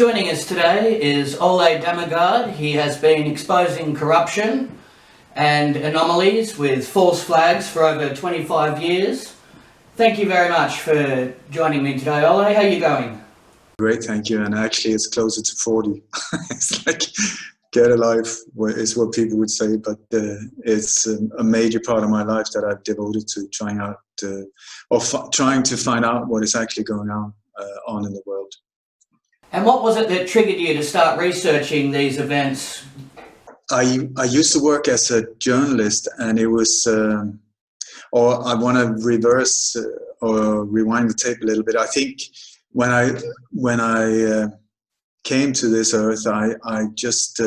Joining us today is Ole Dammegard. He has been exposing corruption and anomalies with false flags for over 25 years. Thank you very much for joining me today, Ole. How are you going? Great, thank you. And actually it's closer to 40. It's like, get a life is what people would say, but it's a major part of my life that I've devoted to trying to find out what is actually going on in the world. And what was it that triggered you to start researching these events? I used to work as a journalist, and it was, or I want to reverse or rewind the tape a little bit. I think when I came to this earth, I just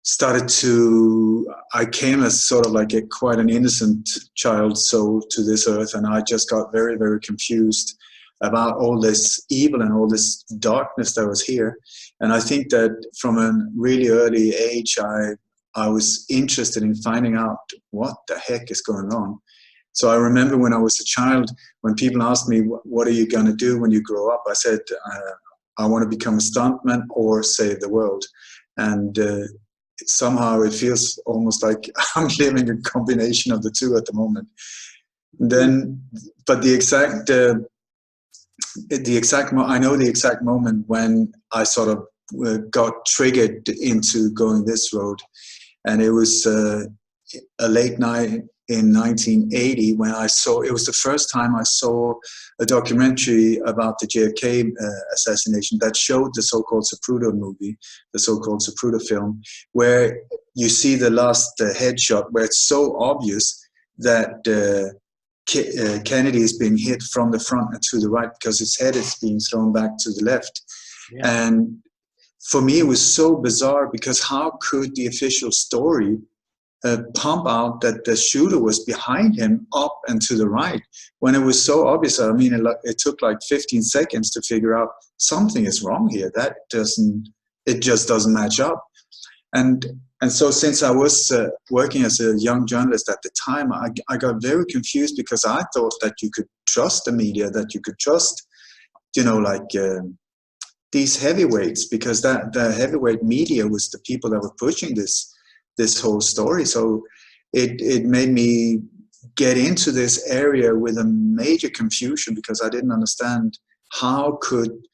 started to. I came as sort of like quite an innocent child soul to this earth, and I just got very, very confused about all this evil and all this darkness that was here. And I think that from a really early age, I was interested in finding out what the heck is going on. So I remember when I was a child, when people asked me, what are you going to do when you grow up? I said, I want to become a stuntman or save the world. And somehow it feels almost like I'm living a combination of the two at the moment. Then, but I know the exact moment when I sort of got triggered into going this road, and it was a late night in 1980 when it was the first time I saw a documentary about the JFK assassination that showed the so-called Zapruder movie, the so-called Zapruder film, where you see the last headshot where it's so obvious that Kennedy is being hit from the front and to the right because his head is being thrown back to the left. Yeah. And for me, it was so bizarre because how could the official story pump out that the shooter was behind him up and to the right when it was so obvious? I mean, it took like 15 seconds to figure out something is wrong here. It just doesn't match up. And so since I was working as a young journalist at the time, I got very confused because I thought that you could trust the media, that you could trust, these heavyweights, because the heavyweight media was the people that were pushing this whole story. So it made me get into this area with a major confusion because I didn't understand how could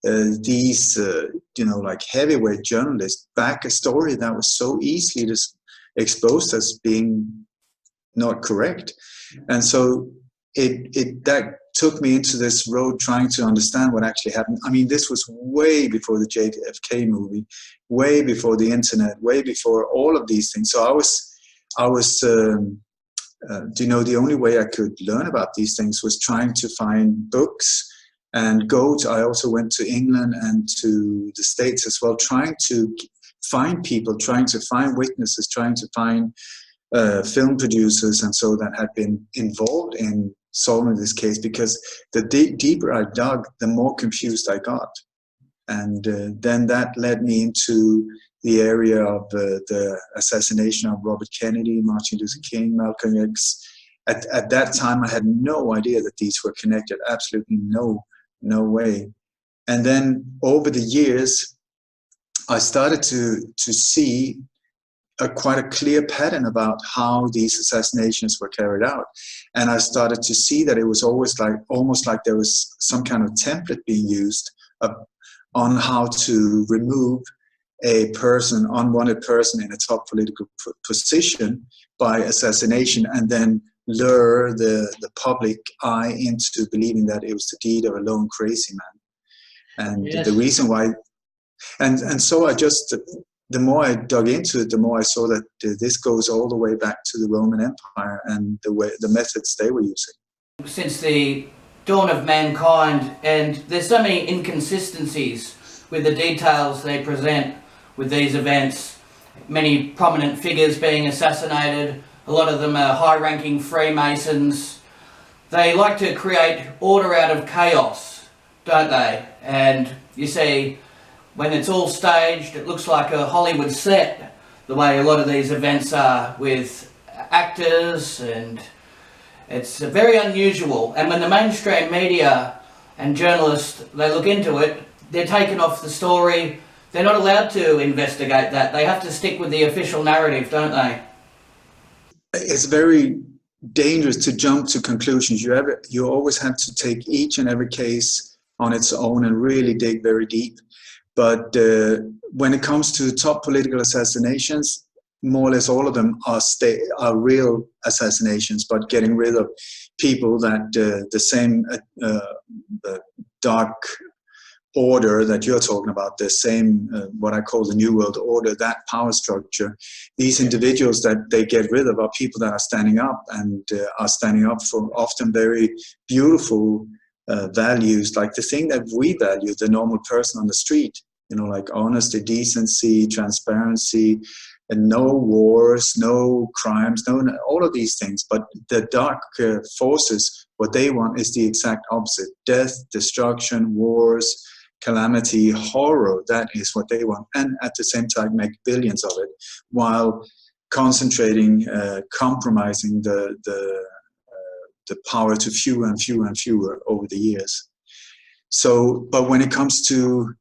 these heavyweight journalists back a story that was so easily just exposed as being not correct. And so that took me into this road trying to understand what actually happened. I mean, this was way before the JFK movie, way before the internet, way before all of these things. So I was the only way I could learn about these things was trying to find books and I also went to England and to the States as well, trying to find people, trying to find witnesses, trying to find film producers and so that had been involved in solving this case, because the deeper I dug, the more confused I got. And then that led me into the area of the assassination of Robert Kennedy, Martin Luther King, Malcolm X. At that time, I had no idea that these were connected, absolutely no way. And then over the years, I started to see quite a clear pattern about how these assassinations were carried out. And I started to see that it was almost like there was some kind of template being used on how to remove a unwanted person in a top political position by assassination, and then lure the public eye into believing that it was the deed of a lone crazy man. And yes. The reason why, and so I just, the more I dug into it, the more I saw that this goes all the way back to the Roman Empire and the methods they were using. Since the dawn of mankind, and there's so many inconsistencies with the details they present with these events, many prominent figures being assassinated. A lot of them are high-ranking Freemasons. They like to create order out of chaos, don't they? And you see, when it's all staged, it looks like a Hollywood set, the way a lot of these events are, with actors, and it's very unusual. And when the mainstream media and journalists, they look into it, they're taken off the story. They're not allowed to investigate that. They have to stick with the official narrative, don't they? It's very dangerous to jump to conclusions. You always have to take each and every case on its own and really dig very deep. But when it comes to top political assassinations, more or less all of them are real assassinations, but getting rid of people that the same dark order that you're talking about, the same what I call the New World Order, that power structure, these individuals that they get rid of are people that are standing up and are standing up for often very beautiful values, like the thing that we value, the normal person on the street, like honesty, decency, transparency, and no wars, no crimes, no all of these things. But the dark forces, what they want is the exact opposite: death, destruction, wars, calamity, horror. That is what they want, and at the same time make billions of it, while concentrating, compromising the power to fewer and fewer and fewer over the years. So, but when it comes to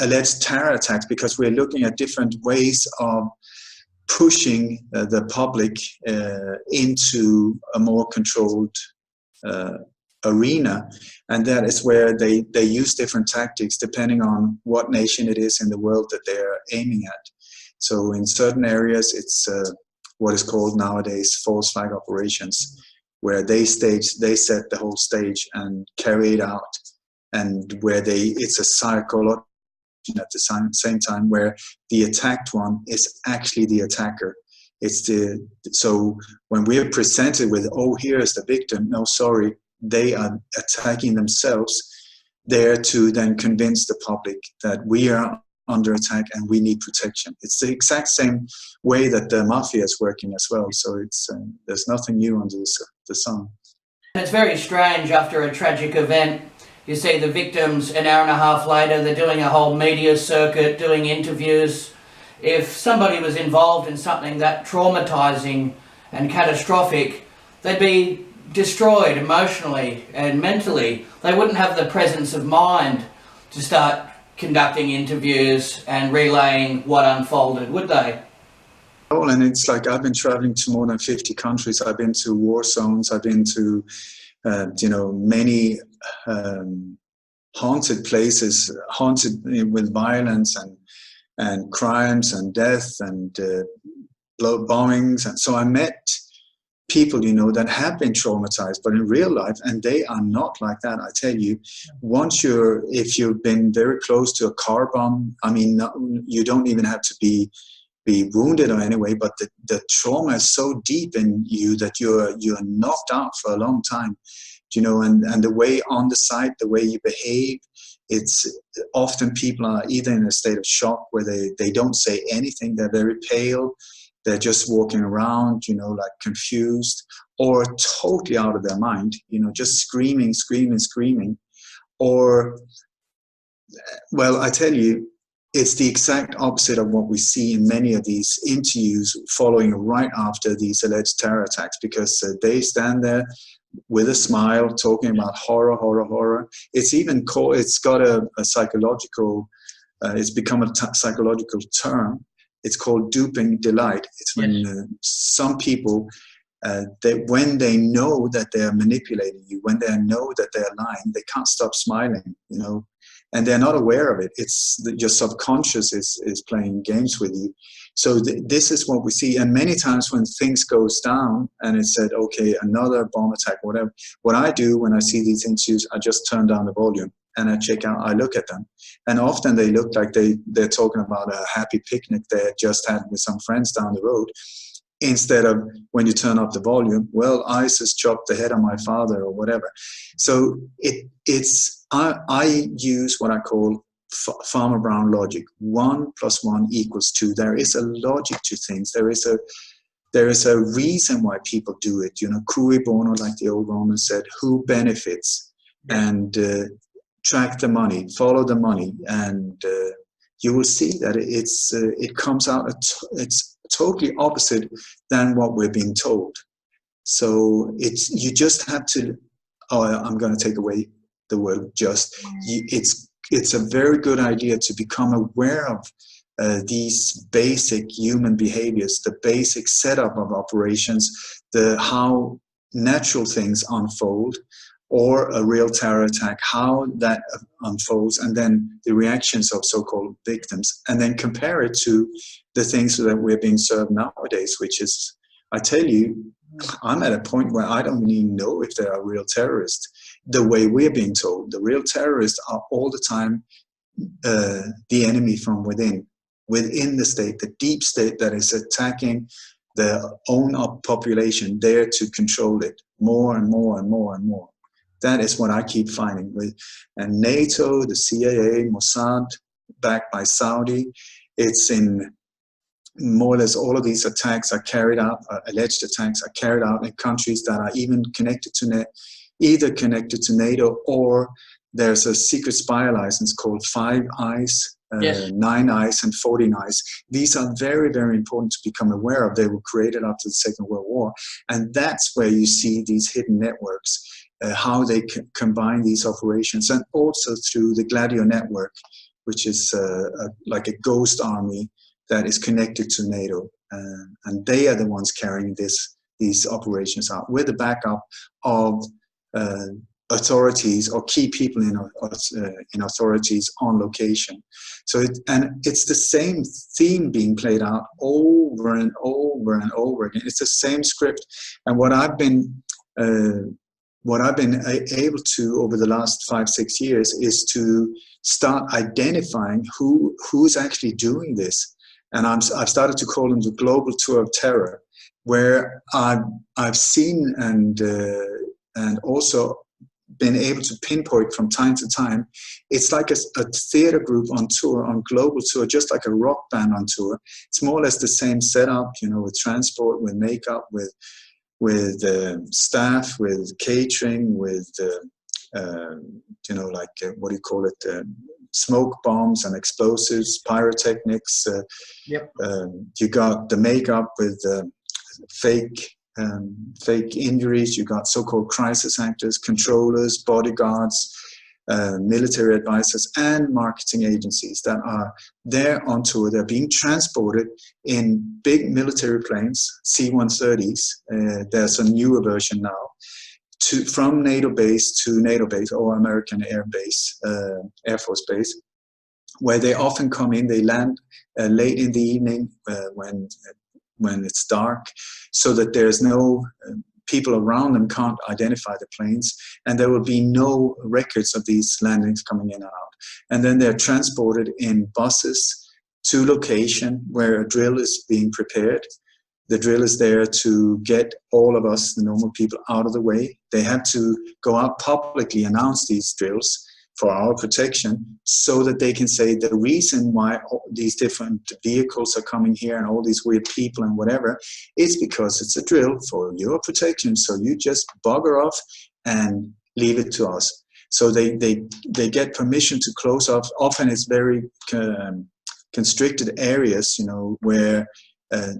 alleged terror attacks, because we're looking at different ways of pushing the public into a more controlled arena, and that is where they use different tactics depending on what nation it is in the world that they're aiming at. So in certain areas it's what is called nowadays false flag operations, where they set the whole stage and carry it out, and where it's a psychological at the same time where the attacked one is actually the attacker. So when we are presented with, oh, here's the victim, no, sorry, they are attacking themselves, there to then convince the public that we are under attack and we need protection. It's the exact same way that the mafia is working as well. So it's there's nothing new under the sun. It's very strange after a tragic event. You see the victims an hour and a half later, they're doing a whole media circuit, doing interviews. If somebody was involved in something that traumatizing and catastrophic, they'd be destroyed emotionally and mentally. They wouldn't have the presence of mind to start conducting interviews and relaying what unfolded, would they? Oh, and it's like I've been traveling to more than 50 countries. I've been to war zones. I've been to many haunted places, haunted with violence and crimes and death and bombings. And so I met people, that have been traumatized, but in real life, and they are not like that. I tell you, if you've been very close to a car bomb, I mean, you don't even have to be wounded or anyway, but the trauma is so deep in you that you're knocked out for a long time, and the way on the site, the way you behave, it's often people are either in a state of shock where they don't say anything, they're very pale, they're just walking around, like confused or totally out of their mind, just screaming, or, well, I tell you, it's the exact opposite of what we see in many of these interviews following right after these alleged terror attacks, because they stand there with a smile talking about horror, horror, horror. It's even called, it's got a psychological, it's become a psychological term. It's called duping delight. It's when some people, when they know that they are manipulating you, when they know that they are lying, they can't stop smiling, and they're not aware of it. It's your subconscious is playing games with you. So this is what we see. And many times when things goes down and it's said, okay, another bomb attack, whatever, what I do when I see these interviews, I just turn down the volume and I look at them. And often they look like they're talking about a happy picnic they had just had with some friends down the road. Instead of when you turn up the volume, well, ISIS chopped the head of my father or whatever. So I use what I call Farmer Brown logic. 1 + 1 = 2. There is a logic to things. There is a reason why people do it. Cui bono, like the old Romans said, who benefits, and track the money, follow the money, and you will see that it comes out. It's totally opposite than what we're being told. So you just have to. Oh, I'm going to take away the word just. It's it's a very good idea to become aware of these basic human behaviors, the basic setup of operations, the how natural things unfold, or a real terror attack, how that unfolds, and then the reactions of so-called victims, and then compare it to the things that we're being served nowadays, which is, I tell you, I'm at a point where I don't even know if there are real terrorists. The way we're being told, the real terrorists are all the time the enemy from within the state, the deep state that is attacking their own population, there to control it more and more and more and more. That is what I keep finding with, and NATO, the CIA, Mossad, backed by Saudi. It's in more or less all of these attacks are carried out, alleged attacks are carried out in countries that are even connected to either connected to NATO, or there's a secret spy license called 5 Eyes, Yes. 9 Eyes, and 14 Eyes. These are very, very important to become aware of. They were created after the Second World War, and that's where you see these hidden networks, how they combine these operations, and also through the Gladio network, which is like a ghost army that is connected to NATO, and they are the ones carrying these operations out with the backup of authorities or key people in authorities on location. So it's the same theme being played out over and over and over again. It's the same script, and what I've been able to over the last 5-6 years is to start identifying who's actually doing this. And I've started to call them the global tour of terror, where I've seen and also been able to pinpoint from time to time. It's like a theater group on tour, on global tour, just like a rock band on tour. It's more or less the same setup, with transport, with makeup, with staff, with catering, with what do you call it? Smoke bombs and explosives, pyrotechnics. Yep. You got the makeup with fake injuries. You got so-called crisis actors, controllers, bodyguards, military advisors, and marketing agencies that are there on tour. They're being transported in big military planes, C-130s. There's a newer version now. From NATO base to NATO base, or American Air Base, Air Force Base, where they often come in. They land late in the evening when it's dark, so that there's no people around them can't identify the planes, and there will be no records of these landings coming in and out. And then they're transported in buses to location where a drill is being prepared. The drill is there to get all of us, the normal people, out of the way. They have to go out publicly, announce these drills for our protection, so that they can say the reason why these different vehicles are coming here and all these weird people and whatever is because it's a drill for your protection. So you just bugger off and leave it to us. So they get permission to close off. Often it's very constricted areas, where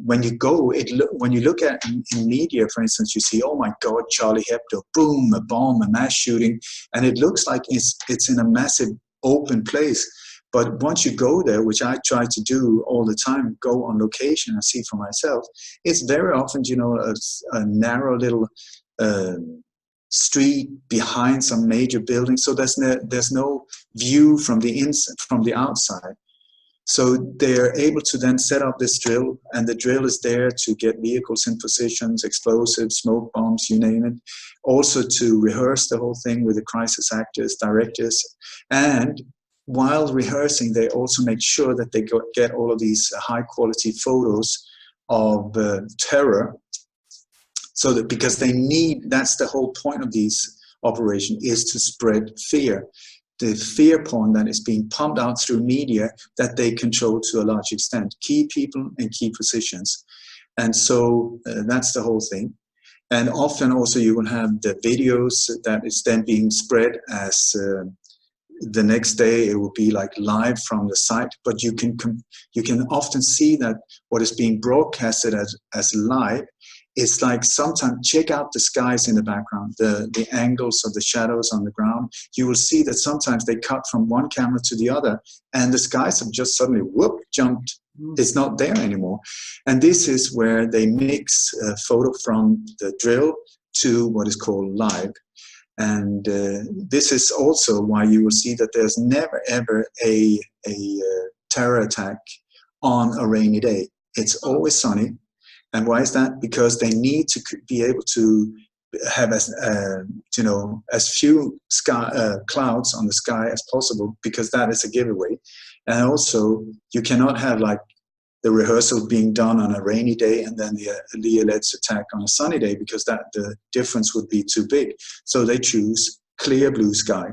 when you go, when you look at in media, for instance, you see, oh my God, Charlie Hebdo, boom, a bomb, a mass shooting, and it looks like it's in a massive open place. But once you go there, which I try to do all the time, go on location and see for myself, it's very often, a narrow little street behind some major building. So there's no view from the outside. So they're able to then set up this drill, and the drill is there to get vehicles in positions, explosives, smoke bombs, you name it. Also to rehearse the whole thing with the crisis actors, directors. And while rehearsing, they also make sure that they get all of these high quality photos of terror. So that, because that's the whole point of these operations, is to spread fear. The fear porn that is being pumped out through media that they control to a large extent, key people in key positions. And so that's the whole thing. And often also you will have the videos that is then being spread as the next day it will be like live from the site, but you can often see that what is being broadcasted as live it's like sometimes check out the skies in the background, the angles of the shadows on the ground. You will see that sometimes they cut from one camera to the other, and the skies have just suddenly whoop jumped. It's not there anymore. And this is where they mix photo from the drill to what is called live. And this is also why you will see that there's never ever a terror attack on a rainy day. It's always sunny. And why is that? Because they need to be able to have as few clouds on the sky as possible, because that is a giveaway. And also, you cannot have like the rehearsal being done on a rainy day and then the alleged attack on a sunny day, because the difference would be too big. So they choose clear blue sky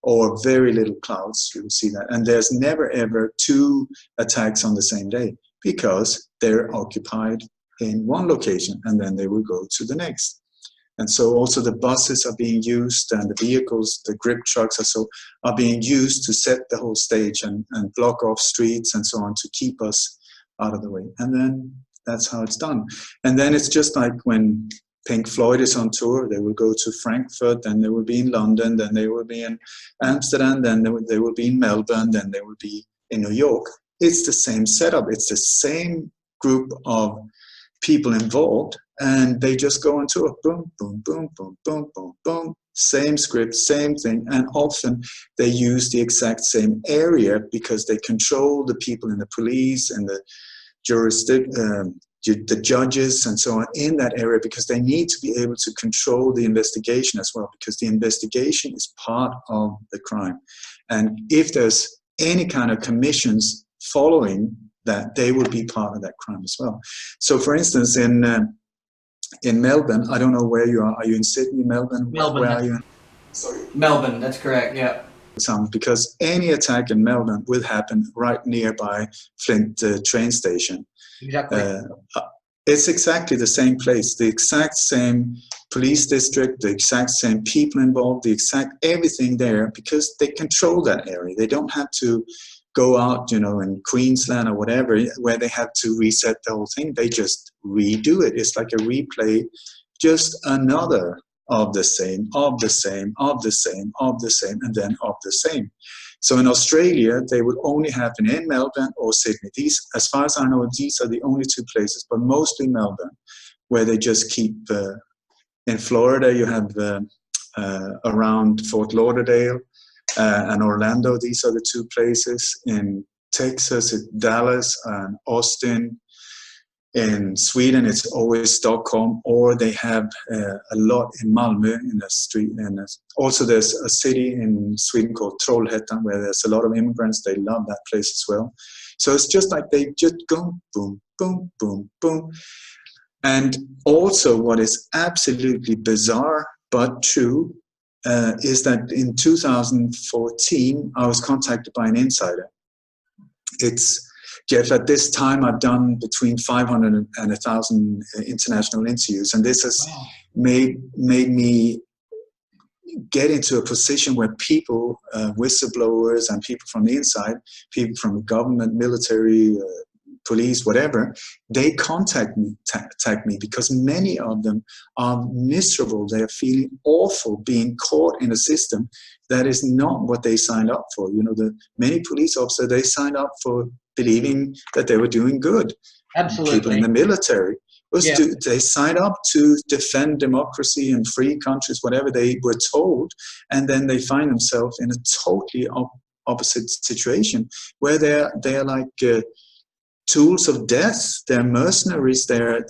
or very little clouds. You will see that. And there's never ever two attacks on the same day, because they're occupied in one location and then they will go to the next. And so also the buses are being used, and the vehicles, the grip trucks are being used to set the whole stage and block off streets and so on, to keep us out of the way. And then that's how it's done. And then it's just like when Pink Floyd is on tour, they will go to Frankfurt, then they will be in London, then they will be in Amsterdam, then they will be in Melbourne, then they will be in New York. It's the same setup. It's the same group of people involved, and they just go on tour. Boom, boom, boom, boom, boom, boom, boom. Same script, same thing. And often they use the exact same area, because they control the people in the police and the the judges and so on in that area, because they need to be able to control the investigation as well, because the investigation is part of the crime. And if there's any kind of commissions following that, they will be part of that crime as well. So for instance, in Melbourne, I don't know where you are. Are you in Sydney, Melbourne? Melbourne. Where are you? Sorry. Melbourne, that's correct, yeah. Because any attack in Melbourne will happen right nearby Flint train station. Exactly. It's exactly the same place, the exact same police district, the exact same people involved, the exact everything there, because they control that area. They don't have to go out, in Queensland or whatever, where they have to reset the whole thing. They just redo it. It's like a replay, just another of the same, of the same, of the same, of the same, and then of the same. So in Australia, they would only happen in Melbourne or Sydney. These, as far as I know, these are the only two places, but mostly Melbourne, where they just keep, in Florida, you have around Fort Lauderdale and Orlando. These are the two places. In Texas, it's Dallas and Austin. In Sweden, it's always Stockholm, or they have a lot in Malmö in the street. And also there's a city in Sweden called Trollhättan, where there's a lot of immigrants. They love that place as well. So it's just like they just go boom, boom, boom, boom. And also what is absolutely bizarre but true is that in 2014, I was contacted by an insider. Jeff, at this time, I've done between 500 and 1,000 international interviews, and this has made me get into a position where people, whistleblowers and people from the inside, people from the government, military, police, whatever, they contact me because many of them are miserable. They are feeling awful being caught in a system that is not what they signed up for. The many police officers, they signed up for believing that they were doing good. Absolutely. People in the military, they signed up to defend democracy and free countries, whatever they were told, and then they find themselves in a totally opposite situation where they're like tools of death. They're mercenaries. They're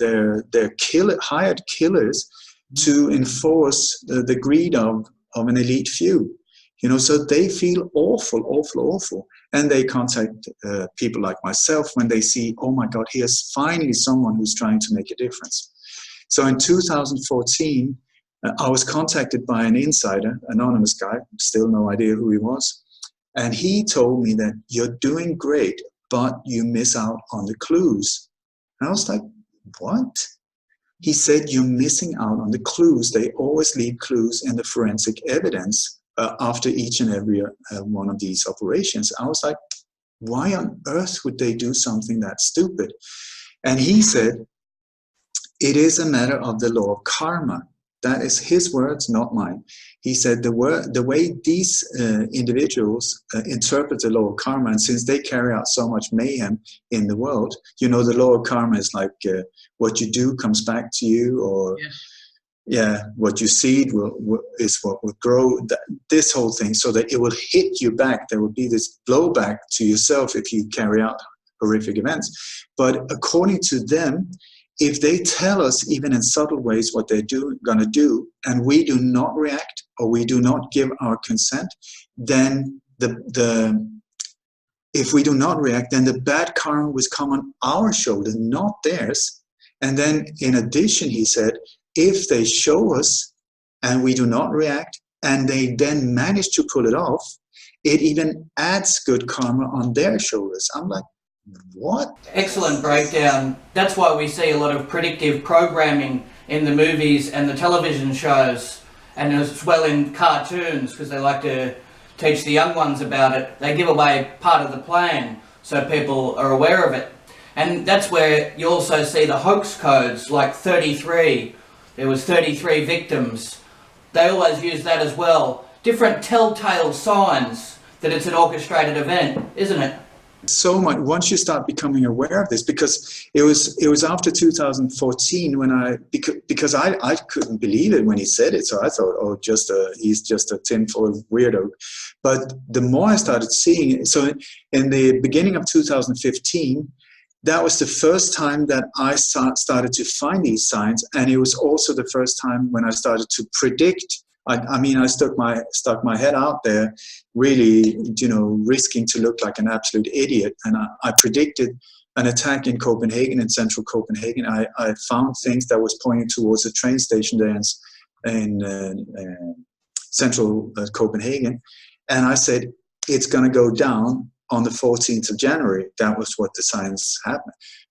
hired killers to enforce the greed of an elite few. So they feel awful. And they contact people like myself when they see, oh my God, here's finally someone who's trying to make a difference. So in 2014, I was contacted by an insider, anonymous guy, still no idea who he was. And he told me that you're doing great, but you miss out on the clues. And I was like, what? He said, you're missing out on the clues. They always leave clues in the forensic evidence after each and every one of these operations. I was like, why on earth would they do something that stupid? And he said, it is a matter of the law of karma. That is his words, not mine. He said the way these individuals interpret the law of karma, and since they carry out so much mayhem in the world, the law of karma is like what you do comes back to you, or what you seed is what will grow. This whole thing, so that it will hit you back. There will be this blowback to yourself if you carry out horrific events. But according to them, if they tell us even in subtle ways what they're going to do, and we do not react or we do not give our consent, then if we do not react, then the bad karma will come on our shoulder, not theirs. And then in addition, he said, if they show us and we do not react, and they then manage to pull it off, it even adds good karma on their shoulders. I'm like, what? Excellent breakdown. That's why we see a lot of predictive programming in the movies and the television shows, and as well in cartoons, because they like to teach the young ones about it. They give away part of the plan so people are aware of it. And that's where you also see the hoax codes, like 33. There was 33 victims. They always use that as well. Different telltale signs that it's an orchestrated event, isn't it? So much once you start becoming aware of this, because it was after 2014 when because I couldn't believe it when he said it, so I thought, oh, he's just a tinfoil weirdo. But the more I started seeing it, so in the beginning of 2015, that was the first time that I started to find these signs, and it was also the first time when I started to predict. I stuck my head out there, really, risking to look like an absolute idiot. And I predicted an attack in Copenhagen, in central Copenhagen. I found things that was pointing towards a train station there in central Copenhagen. And I said, it's going to go down on the 14th of January. That was what the signs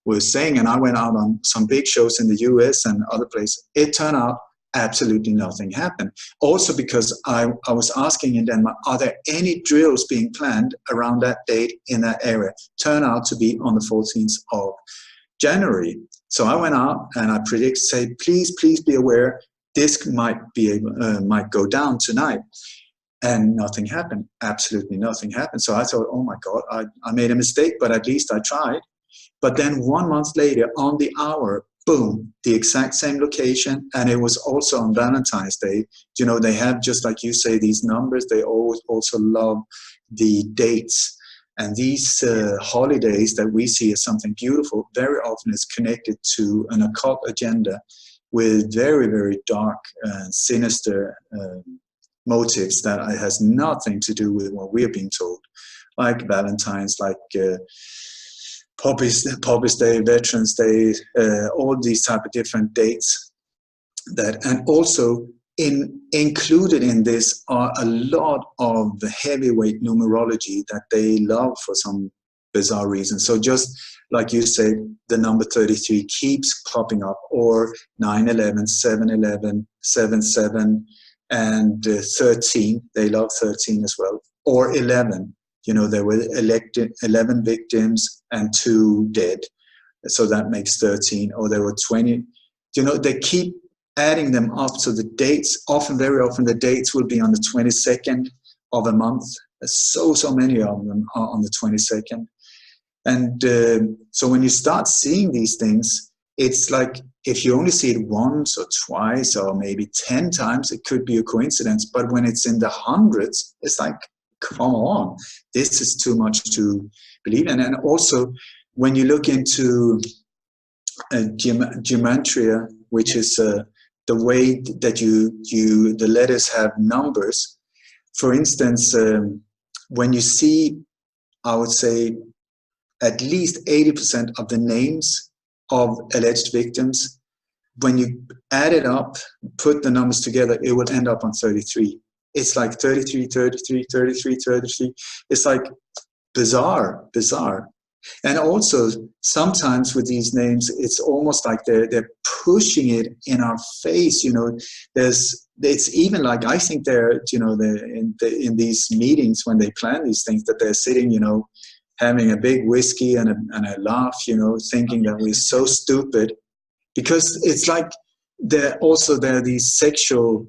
were saying. And I went out on some big shows in the US and other places. It turned out absolutely nothing happened. Also because I was asking in Denmark, are there any drills being planned around that date in that area? Turned out to be on the 14th of January. So I went out and I say, please be aware, this might go down tonight. And nothing happened. Absolutely nothing happened. So I thought, oh my God, I made a mistake, but at least I tried. But then 1 month later, on the hour, boom, the exact same location, and it was also on Valentine's Day. They have, just like you say, these numbers. They always also love the dates. And these holidays that we see as something beautiful, very often is connected to an occult agenda with very, very dark and sinister motives that has nothing to do with what we're being told, like Valentine's, like Poppy's Day, Veterans Day, all these type of different dates. And also included in this are a lot of the heavyweight numerology that they love for some bizarre reason. So just like you said, the number 33 keeps popping up, or 9/11, 7/11, 7/7, and 13. They love 13 as well, or 11. There were 11 victims and 2 dead. So that makes 13. Or there were 20. They keep adding them up. So the dates, very often the dates will be on the 22nd of a month. So many of them are on the 22nd. And so when you start seeing these things, it's like, if you only see it once or twice or maybe 10 times, it could be a coincidence. But when it's in the hundreds, it's like, come on, this is too much to believe in. And also, when you look into gematria, which is the way that the letters have numbers. For instance, when you see, I would say, at least 80% of the names of alleged victims, when you add it up, put the numbers together, it will end up on 33. It's like 33, 33, 33, 33. It's like bizarre. And also, sometimes with these names, it's almost like they're pushing it in our face. It's even like, I think they're in these meetings when they plan these things, that they're sitting, having a big whiskey and a laugh, thinking that we're so stupid, because it's like there are these sexual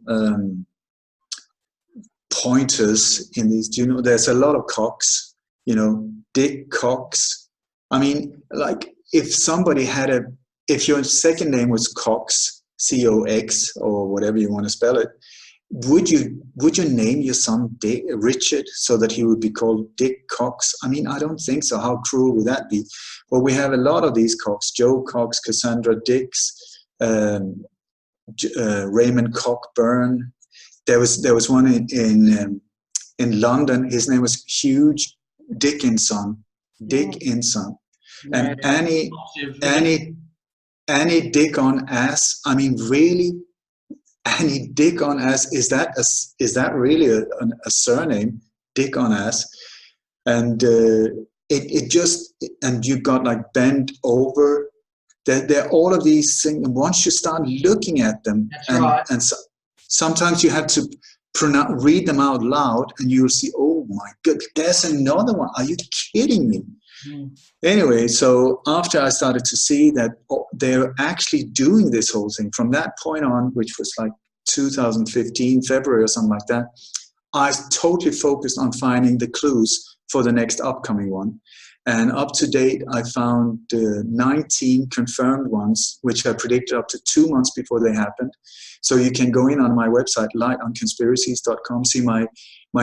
pointers in these. Do you know? There's a lot of cocks. You know, dick cocks. I mean, like if your second name was Cox, Cox, or whatever you want to spell it, would you name your son Dick, Richard, so that he would be called Dick Cox? I mean, I don't think so. How cruel would that be? Well, we have a lot of these Cox: Joe Cox, Cassandra Dix, Raymond Cockburn. There was one in London. His name was Hugh Dickinson. Dickinson. And any dick on ass. I mean, really, any dick on ass. Is that really a surname? Dick on ass. And it just, and you got like bent over. There are all of these things. And once you start looking at them, and sometimes you have to read them out loud, and you'll see, oh my God, there's another one. Are you kidding me? Anyway, so after I started to see that they're actually doing this whole thing, from that point on, which was like 2015, February or something like that, I totally focused on finding the clues for the next upcoming one. And up to date, I found 19 confirmed ones, which I predicted up to 2 months before they happened. So you can go in on my website, lightonconspiracies.com, see my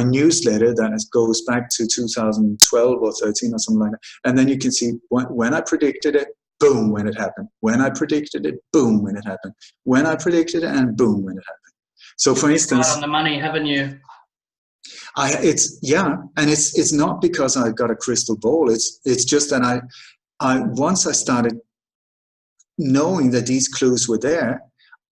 newsletter that goes back to 2012 or 13 or something like that. And then you can see when I predicted it, boom, when it happened. When I predicted it, boom, when it happened. When I predicted it, and boom, when it happened. So for instance... Right on the money, haven't you? It's not because I got a crystal ball. It's just that I once I started knowing that these clues were there,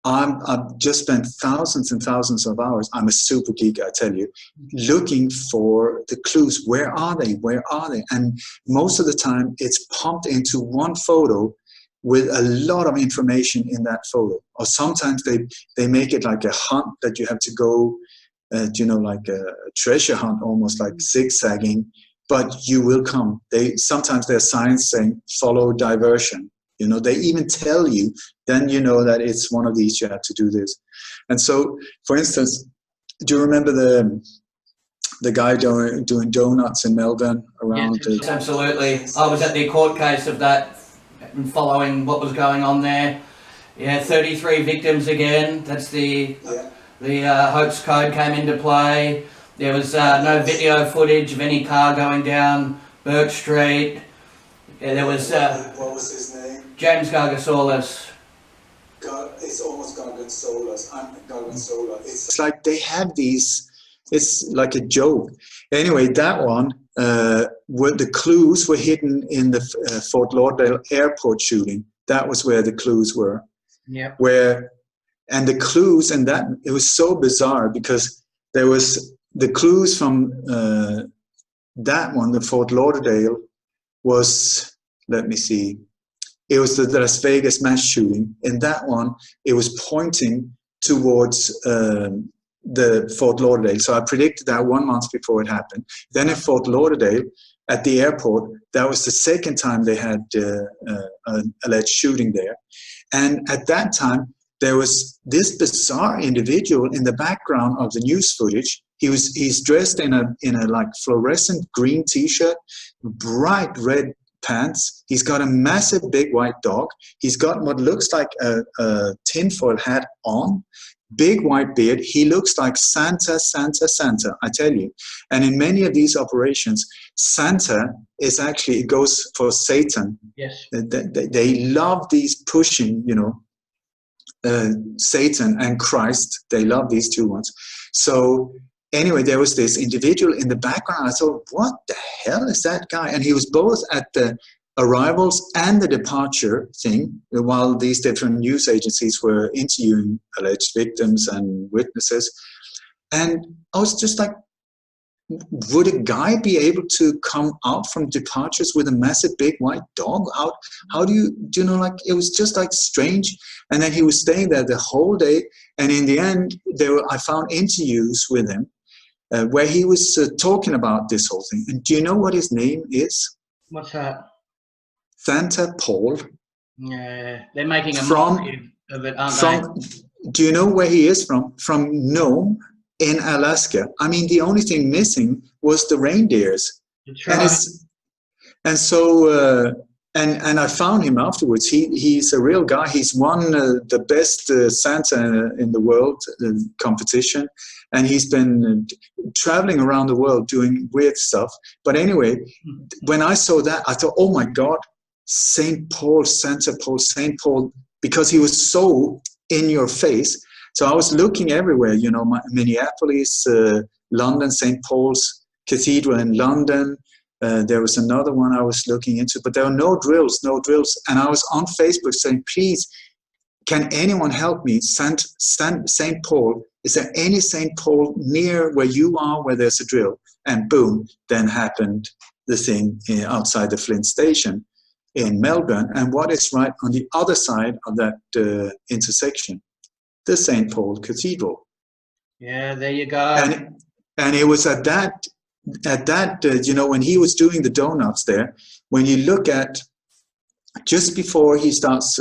I've just spent thousands and thousands of hours. I'm a super geek, I tell you, looking for the clues. Where are they? Where are they? And most of the time, it's pumped into one photo with a lot of information in that photo. Or sometimes they make it like a hunt that you have to go. Like a treasure hunt, almost like zigzagging, but you will come. Sometimes there's signs saying follow diversion. You know, they even tell you, then you know that it's one of these, you have to do this. And so, for instance, do you remember the guy doing donuts in Melbourne around? Yes, absolutely. I was at the court case of that and following what was going on there. Yeah, 33 victims again. That's the hoax code came into play. There was no video footage of any car going down Burke Street. Yeah, there was... what was his name? James Gargasolas. It's almost Gargasolas. Gargasola. It's like they have these... It's like a joke. Anyway, that one, where the clues were hidden in the Fort Lauderdale airport shooting. That was where the clues were. Yeah. And the clues, and that, it was so bizarre because there was the clues from that one, the Fort Lauderdale, was, let me see, it was the Las Vegas mass shooting. In that one, it was pointing towards the Fort Lauderdale. So I predicted that 1 month before it happened. Then in Fort Lauderdale, at the airport, that was the second time they had an alleged shooting there. And at that time, there was this bizarre individual in the background of the news footage. He's dressed in a like fluorescent green t-shirt, bright red pants. He's got a massive big white dog. He's got what looks like a tinfoil hat on, big white beard. He looks like Santa, I tell you. And in many of these operations, Santa is actually, it goes for Satan. Yes. They love these pushing, Satan and Christ. They love these two ones. So anyway, there was this individual in the background. I thought, what the hell is that guy? And he was both at the arrivals and the departure thing while these different news agencies were interviewing alleged victims and witnesses. And I was just like, would a guy be able to come out from departures with a massive big white dog out? How do you know, like, it was just like strange. And then he was staying there the whole day. And in the end, I found interviews with him where he was talking about this whole thing. And do you know what his name is? What's that? Santa Paul. Yeah, they're making a From mockery of it, aren't they? from do you know where he is from? From Nome in Alaska. I mean, the only thing missing was the reindeers, That's and right. it's and so and I found him afterwards. He's a real guy. He's won the best Santa in the world competition, and he's been traveling around the world doing weird stuff. But anyway, when I saw that, I thought, oh my God, Saint Paul, Santa Paul, Saint Paul, because he was so in your face. So I was looking everywhere, you know, Minneapolis, London, St. Paul's Cathedral in London. There was another one I was looking into, but there were no drills, no drills. And I was on Facebook saying, please, can anyone help me? St. Paul, is there any St. Paul near where you are, where there's a drill? And boom, then happened the thing outside the Flint station in Melbourne. And what is right on the other side of that intersection? The St. Paul Cathedral. Yeah, there you go. And it was at that, you know, when he was doing the donuts there, when you look at just before he starts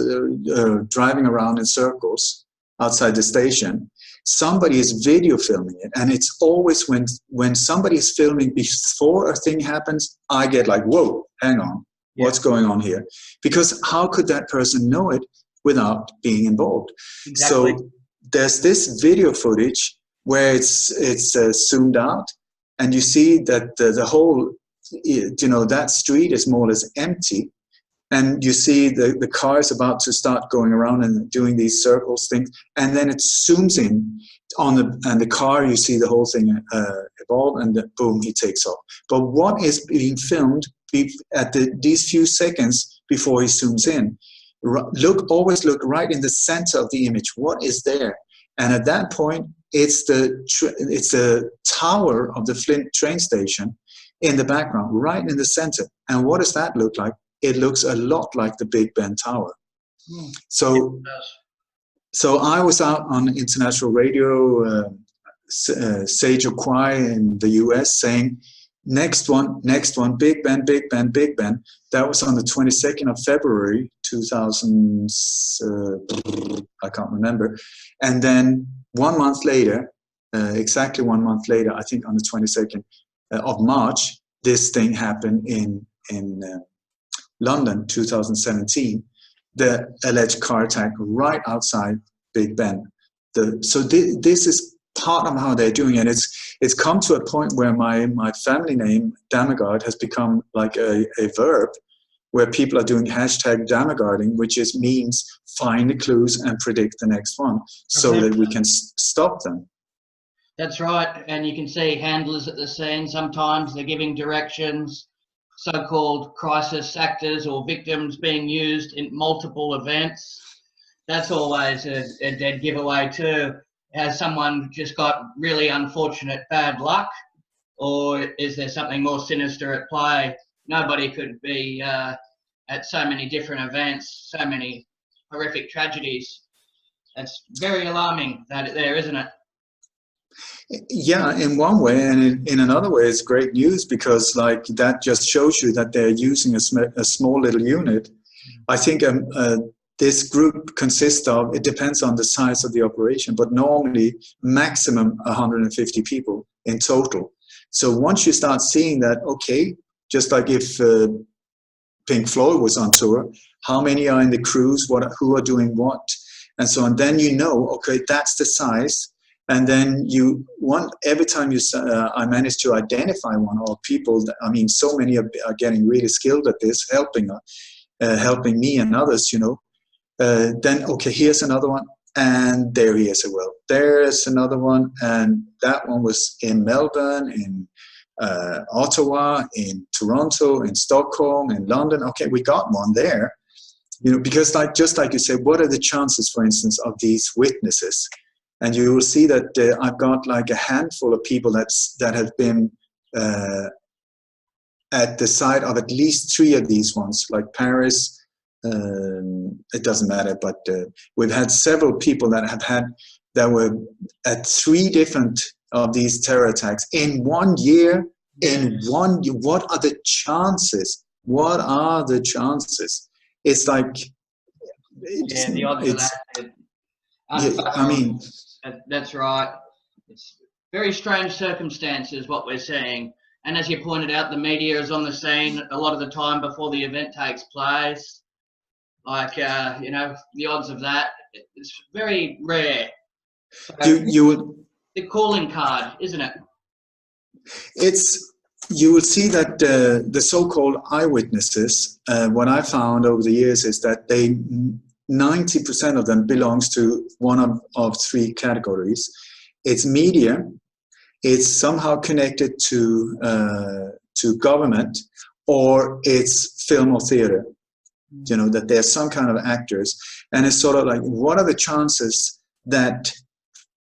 driving around in circles outside the station, somebody is video filming it. And it's always when somebody is filming before a thing happens, I get like, whoa, hang on, what's going on here? Because how could that person know it without being involved? Exactly. So there's this video footage where it's zoomed out, and you see that the whole, you know, that street is more or less empty. And you see the car is about to start going around and doing these circles things. And then it zooms in on the car, you see the whole thing evolve, and then boom, he takes off. But what is being filmed at these few seconds before he zooms in? Always look right in the center of the image. What is there? And at that point, it's the tower of the Flint train station in the background, right in the center. And what does that look like? It looks a lot like the Big Ben Tower. So I was out on international radio, Sage Choir in the US, saying, next one, Big Ben, Big Ben, Big Ben. That was on the 22nd of February, 2000, I can't remember. And then 1 month later, exactly 1 month later, I think on the 22nd of March, this thing happened in London, 2017, the alleged car attack right outside Big Ben. So this is part of how they're doing it. It's come to a point where my family name, Dammegard, has become like a verb, where people are doing hashtag Dammegarding, which means find the clues and predict the next one, so that we can stop them. That's right. And you can see handlers at the scene. Sometimes they're giving directions, so-called crisis actors or victims being used in multiple events. That's always a dead giveaway too. Has someone just got really unfortunate bad luck, or is there something more sinister at play? Nobody could be at so many different events, so many horrific tragedies. It's very alarming that there, isn't it? Yeah, in one way, and in another way, it's great news, because like that just shows you that they're using a small little unit. I think this group consists of, it depends on the size of the operation, but normally maximum 150 people in total. So once you start seeing that, okay, just like if Pink Floyd was on tour, how many are in the crews, who are doing what, and so on, then you know, okay, that's the size. And then every time I manage to identify one, or people, I mean, so many are getting really skilled at this, helping me and others, you know. Then, okay, here's another one, and there he is as well. There's another one, and that one was in Melbourne, in Ottawa, in Toronto, in Stockholm, in London. Okay, we got one there, you know, because just like you said, what are the chances, for instance, of these witnesses? And you will see that I've got like a handful of people that have been at the side of at least 3 of these ones, like Paris. It doesn't matter, but we've had several people that were at 3 different of these terror attacks in 1 year. What are the chances? What are the chances? It's like it's, Yeah, the odds of it's that, yeah, I unfathomable. mean, That's right. It's very strange circumstances what we're seeing. And as you pointed out, the media is on the scene a lot of the time before the event takes place. Like, the odds of that, it's very rare. So you will the calling card, isn't it? it's you will see that the so-called eyewitnesses, what I found over the years is that 90% of them belongs to one of three categories. It's media, it's somehow connected to government, or it's film or theater. You know, that they're some kind of actors. And it's sort of like, what are the chances that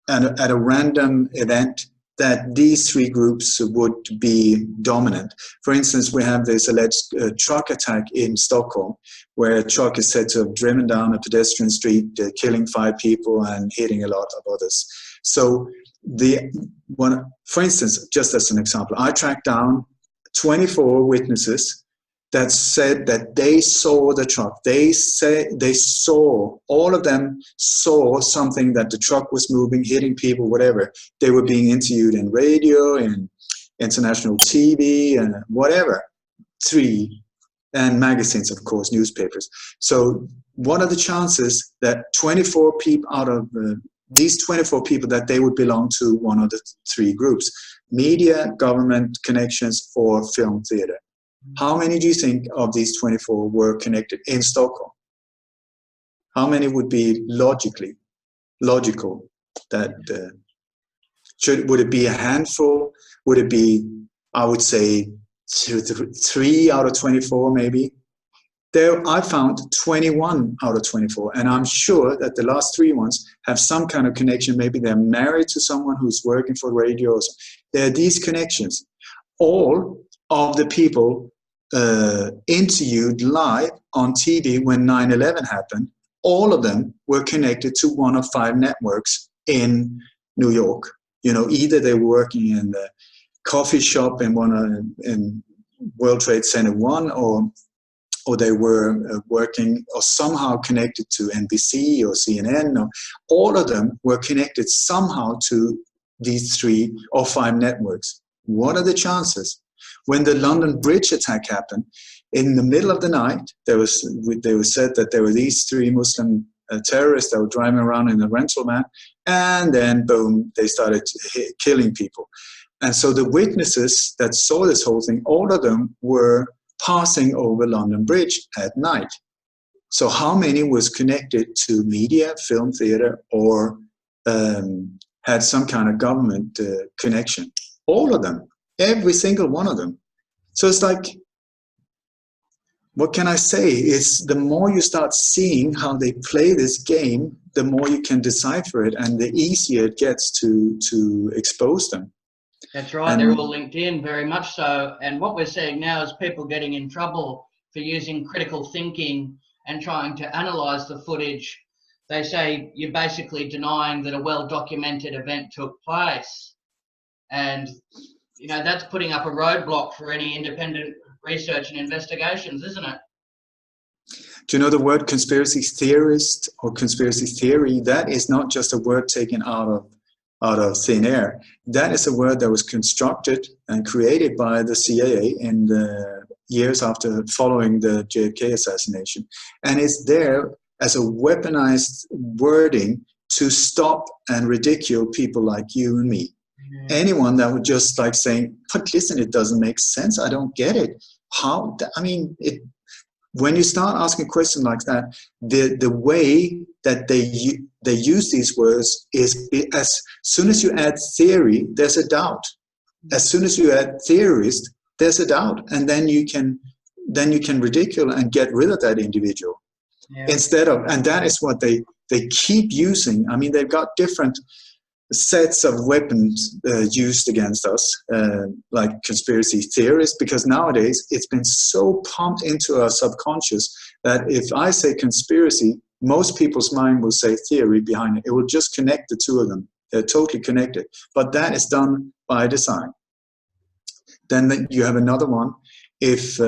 at a random event that these three groups would be dominant? For instance, we have this alleged truck attack in Stockholm, where a truck is said to have driven down a pedestrian street, killing 5 people and hitting a lot of others. So for instance, just as an example, I tracked down 24 witnesses that said that they saw the truck. They saw, all of them saw something, that the truck was moving, hitting people, whatever. They were being interviewed in radio, in international TV, and whatever. And magazines, of course, newspapers. So what are the chances that 24 people out of these 24 people, that they would belong to one of the three groups: media, government, connections, or film theater? How many do you think of these 24 were connected in Stockholm? How many would be logical? That would it be a handful? Would it be, I would say, 3 out of 24 maybe? There, I found 21 out of 24, and I'm sure that the last 3 ones have some kind of connection. Maybe they're married to someone who's working for radio. There are these connections. All of the people interviewed live on TV when 9/11 happened, all of them were connected to one of 5 networks in New York. You know, either they were working in the coffee shop in World Trade Center 1, or they were working or somehow connected to NBC or CNN. Or, all of them were connected somehow to these 3 or 5 networks. What are the chances? When the London Bridge attack happened, in the middle of the night, they was said that there were these 3 Muslim terrorists that were driving around in a rental van, and then boom, they started killing people. And so the witnesses that saw this whole thing, all of them were passing over London Bridge at night. So how many was connected to media, film, theater, or had some kind of government connection? All of them. Every single one of them. So it's like, what can I say? It's the more you start seeing how they play this game, the more you can decipher it, and the easier it gets to expose them. That's right. They're all linked in, very much so. And what we're seeing now is people getting in trouble for using critical thinking and trying to analyze the footage. They say you're basically denying that a well-documented event took place. And that's putting up a roadblock for any independent research and investigations, isn't it? Do you know the word conspiracy theorist or conspiracy theory? That is not just a word taken out of thin air. That is a word that was constructed and created by the CIA in the years after following the JFK assassination. And it's there as a weaponized wording to stop and ridicule people like you and me. Anyone that would just like saying, but listen, it doesn't make sense. I don't get it. How? I mean, when you start asking a question like that, the way that they use these words is, as soon as you add theory, there's a doubt. As soon as you add theorist, there's a doubt, and then you can ridicule and get rid of that individual. Yeah. Instead of, and that is what they keep using. I mean, they've got different sets of weapons used against us, like conspiracy theorists, because nowadays it's been so pumped into our subconscious that if I say conspiracy, most people's mind will say theory behind it. It will just connect the two of them. They're totally connected. But that is done by design. Then you have another one. If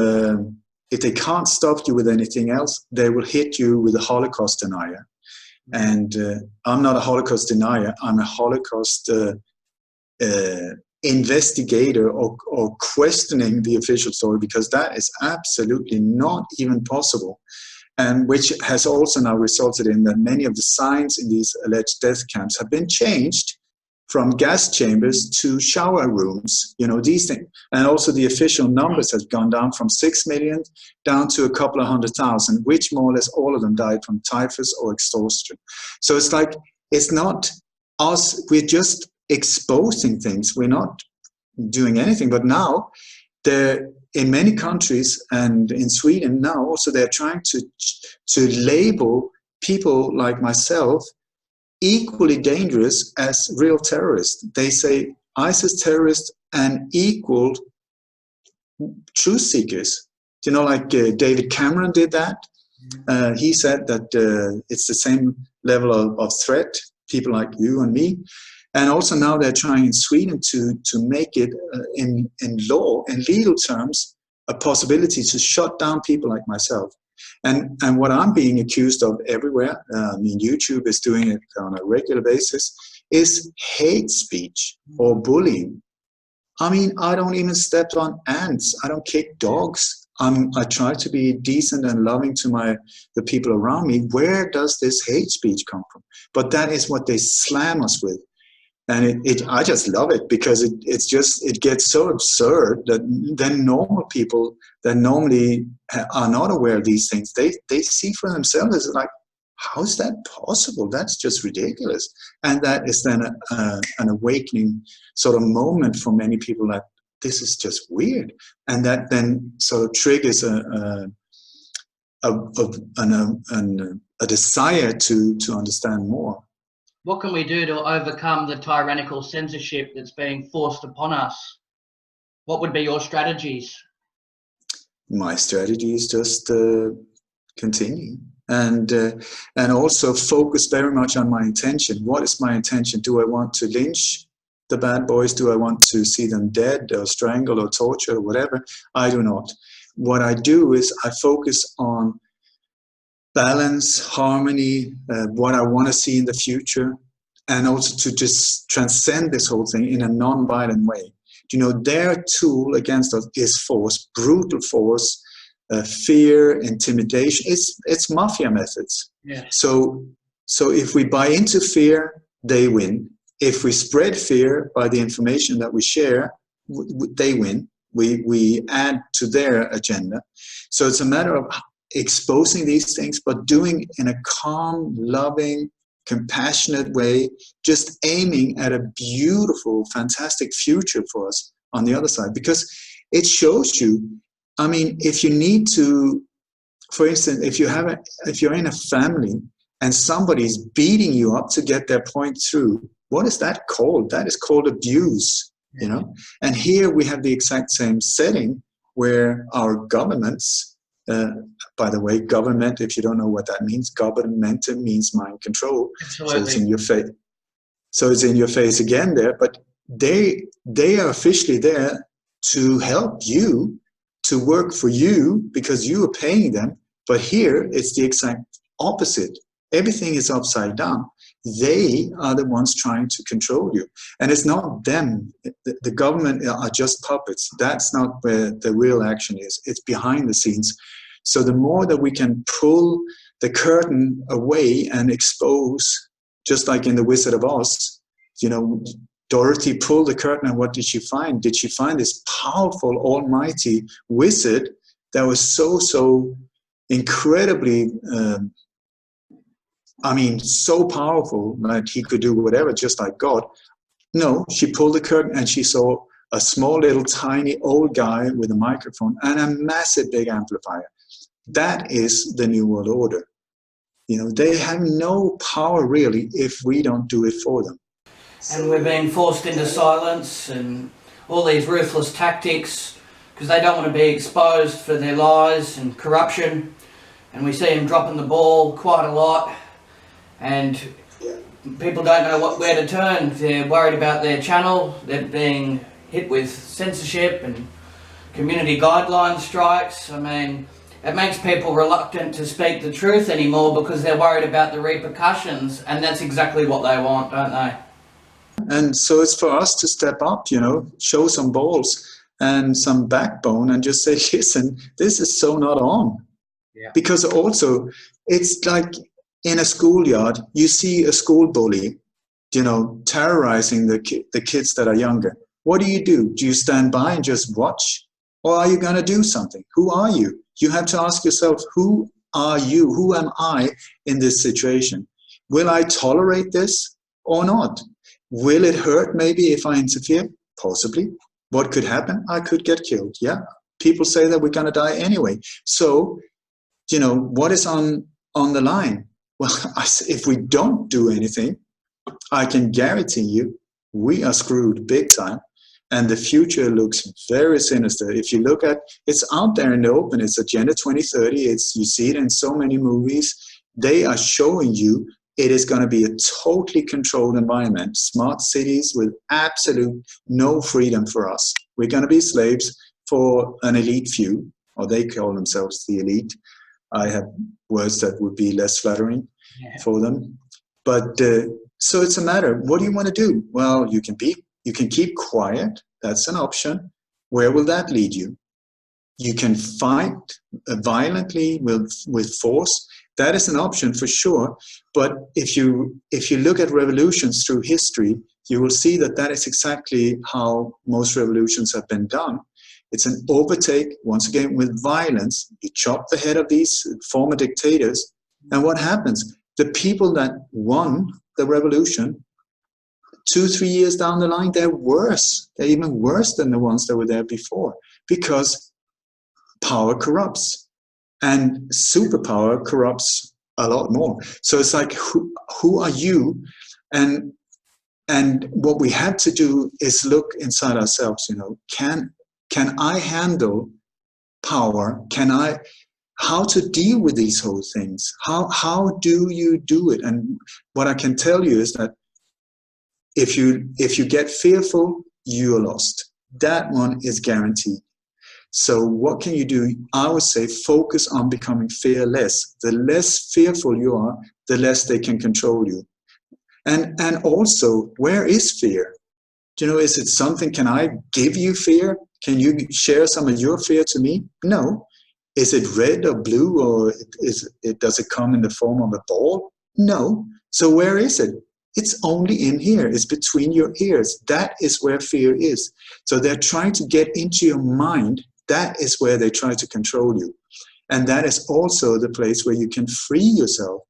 if they can't stop you with anything else, they will hit you with a Holocaust denier. And I'm not a Holocaust denier. I'm a Holocaust investigator or questioning the official story, because that is absolutely not even possible. And which has also now resulted in that many of the signs in these alleged death camps have been changed from gas chambers to shower rooms, these things. And also the official numbers have gone down from 6 million down to a couple of 100,000, which more or less all of them died from typhus or exhaustion. So it's like, it's not us, we're just exposing things. We're not doing anything. But now, in many countries and in Sweden now also, they're trying to label people like myself equally dangerous as real terrorists. They say ISIS terrorists and equal truth seekers. Like David Cameron did that. He said that it's the same level of threat, people like you and me. And also now they're trying in Sweden to make it in law, in legal terms, a possibility to shut down people like myself. And what I'm being accused of everywhere, YouTube is doing it on a regular basis, is hate speech or bullying. I don't even step on ants. I don't kick dogs. I try to be decent and loving to the people around me. Where does this hate speech come from? But that is what they slam us with. And I just love it, because it gets so absurd that then normal people that normally are not aware of these things, they see for themselves, it's like, how is that possible? That's just ridiculous. And that is then an awakening sort of moment for many people, that this is just weird. And that then sort of triggers a desire to understand more. What can we do to overcome the tyrannical censorship that's being forced upon us? What would be your strategies? My strategy is just continue and also focus very much on my intention. What is my intention? Do I want to lynch the bad boys? Do I want to see them dead or strangled or tortured or whatever? I do not. What I do is I focus on balance, harmony, what I want to see in the future, and also to just transcend this whole thing in a non-violent way. Their tool against us is force, brutal force, fear, intimidation. It's mafia methods. Yeah. So if we buy into fear, they win. If we spread fear by the information that we share, they win. We add to their agenda. So it's a matter of exposing these things, but doing it in a calm, loving, compassionate way, just aiming at a beautiful, fantastic future for us on the other side. Because it shows you, if you need to, for instance, if you're in a family and somebody's beating you up to get their point through, what is that called? That is called abuse, And here we have the exact same setting where our governments, by the way, government, if you don't know what that means, government means mind control. Absolutely. So it's in your face. So it's in your face again there, but they are officially there to help you, to work for you, because you are paying them. But here it's the exact opposite. Everything is upside down. They are the ones trying to control you. And it's not them. The government are just puppets. That's not where the real action is. It's behind the scenes. So the more that we can pull the curtain away and expose, just like in The Wizard of Oz, Dorothy pulled the curtain, and what did she find? Did she find this powerful, almighty wizard that was so incredibly, so powerful that he could do whatever, just like God? No, she pulled the curtain and she saw a small little tiny old guy with a microphone and a massive big amplifier. That is the New World Order. They have no power really if we don't do it for them. And we're being forced into silence and all these ruthless tactics because they don't want to be exposed for their lies and corruption. And we see them dropping the ball quite a lot. And people don't know where to turn. They're worried about their channel. They're being hit with censorship and community guideline strikes. it makes people reluctant to speak the truth anymore because they're worried about the repercussions, and that's exactly what they want, don't they? And so it's for us to step up, show some balls and some backbone and just say, listen, this is so not on. Yeah. Because also, it's like in a schoolyard, you see a school bully, terrorizing the kids that are younger. What do? Do you stand by and just watch? Or are you going to do something? Who are you? You have to ask yourself, who are you? Who am I in this situation? Will I tolerate this or not? Will it hurt maybe if I interfere? Possibly. What could happen? I could get killed. Yeah. People say that we're going to die anyway. So, what is on the line? Well, if we don't do anything, I can guarantee you we are screwed big time. And the future looks very sinister. If you look at, it's out there in the open, it's Agenda 2030, you see it in so many movies. They are showing you it is going to be a totally controlled environment. Smart cities with absolute no freedom for us. We're going to be slaves for an elite few, or they call themselves the elite. I have words that would be less flattering for them. But so it's a matter, what do you want to do? Well, you can keep quiet. That's an option. Where will that lead you? You can fight violently with force. That is an option for sure. But if you look at revolutions through history, you will see that is exactly how most revolutions have been done. It's an overtake, once again, with violence. You chop the head of these former dictators, and what happens? The people that won the revolution, 2-3 years down the line, they're worse. They're even worse than the ones that were there before, because power corrupts, and superpower corrupts a lot more. So it's like, who are you? And what we have to do is look inside ourselves. Can I handle power? How to deal with these whole things? How do you do it? And what I can tell you is that if you get fearful, you are lost. That one is guaranteed. So what can you do? I would say focus on becoming fearless. The less fearful you are, the less they can control you. And also, where is fear? Is it something, can I give you fear? Can you share some of your fear to me? No. Is it red or blue, or does it come in the form of a ball? No. So where is it? It's only in here. It's between your ears. That is where fear is. So they're trying to get into your mind. That is where they try to control you. And that is also the place where you can free yourself.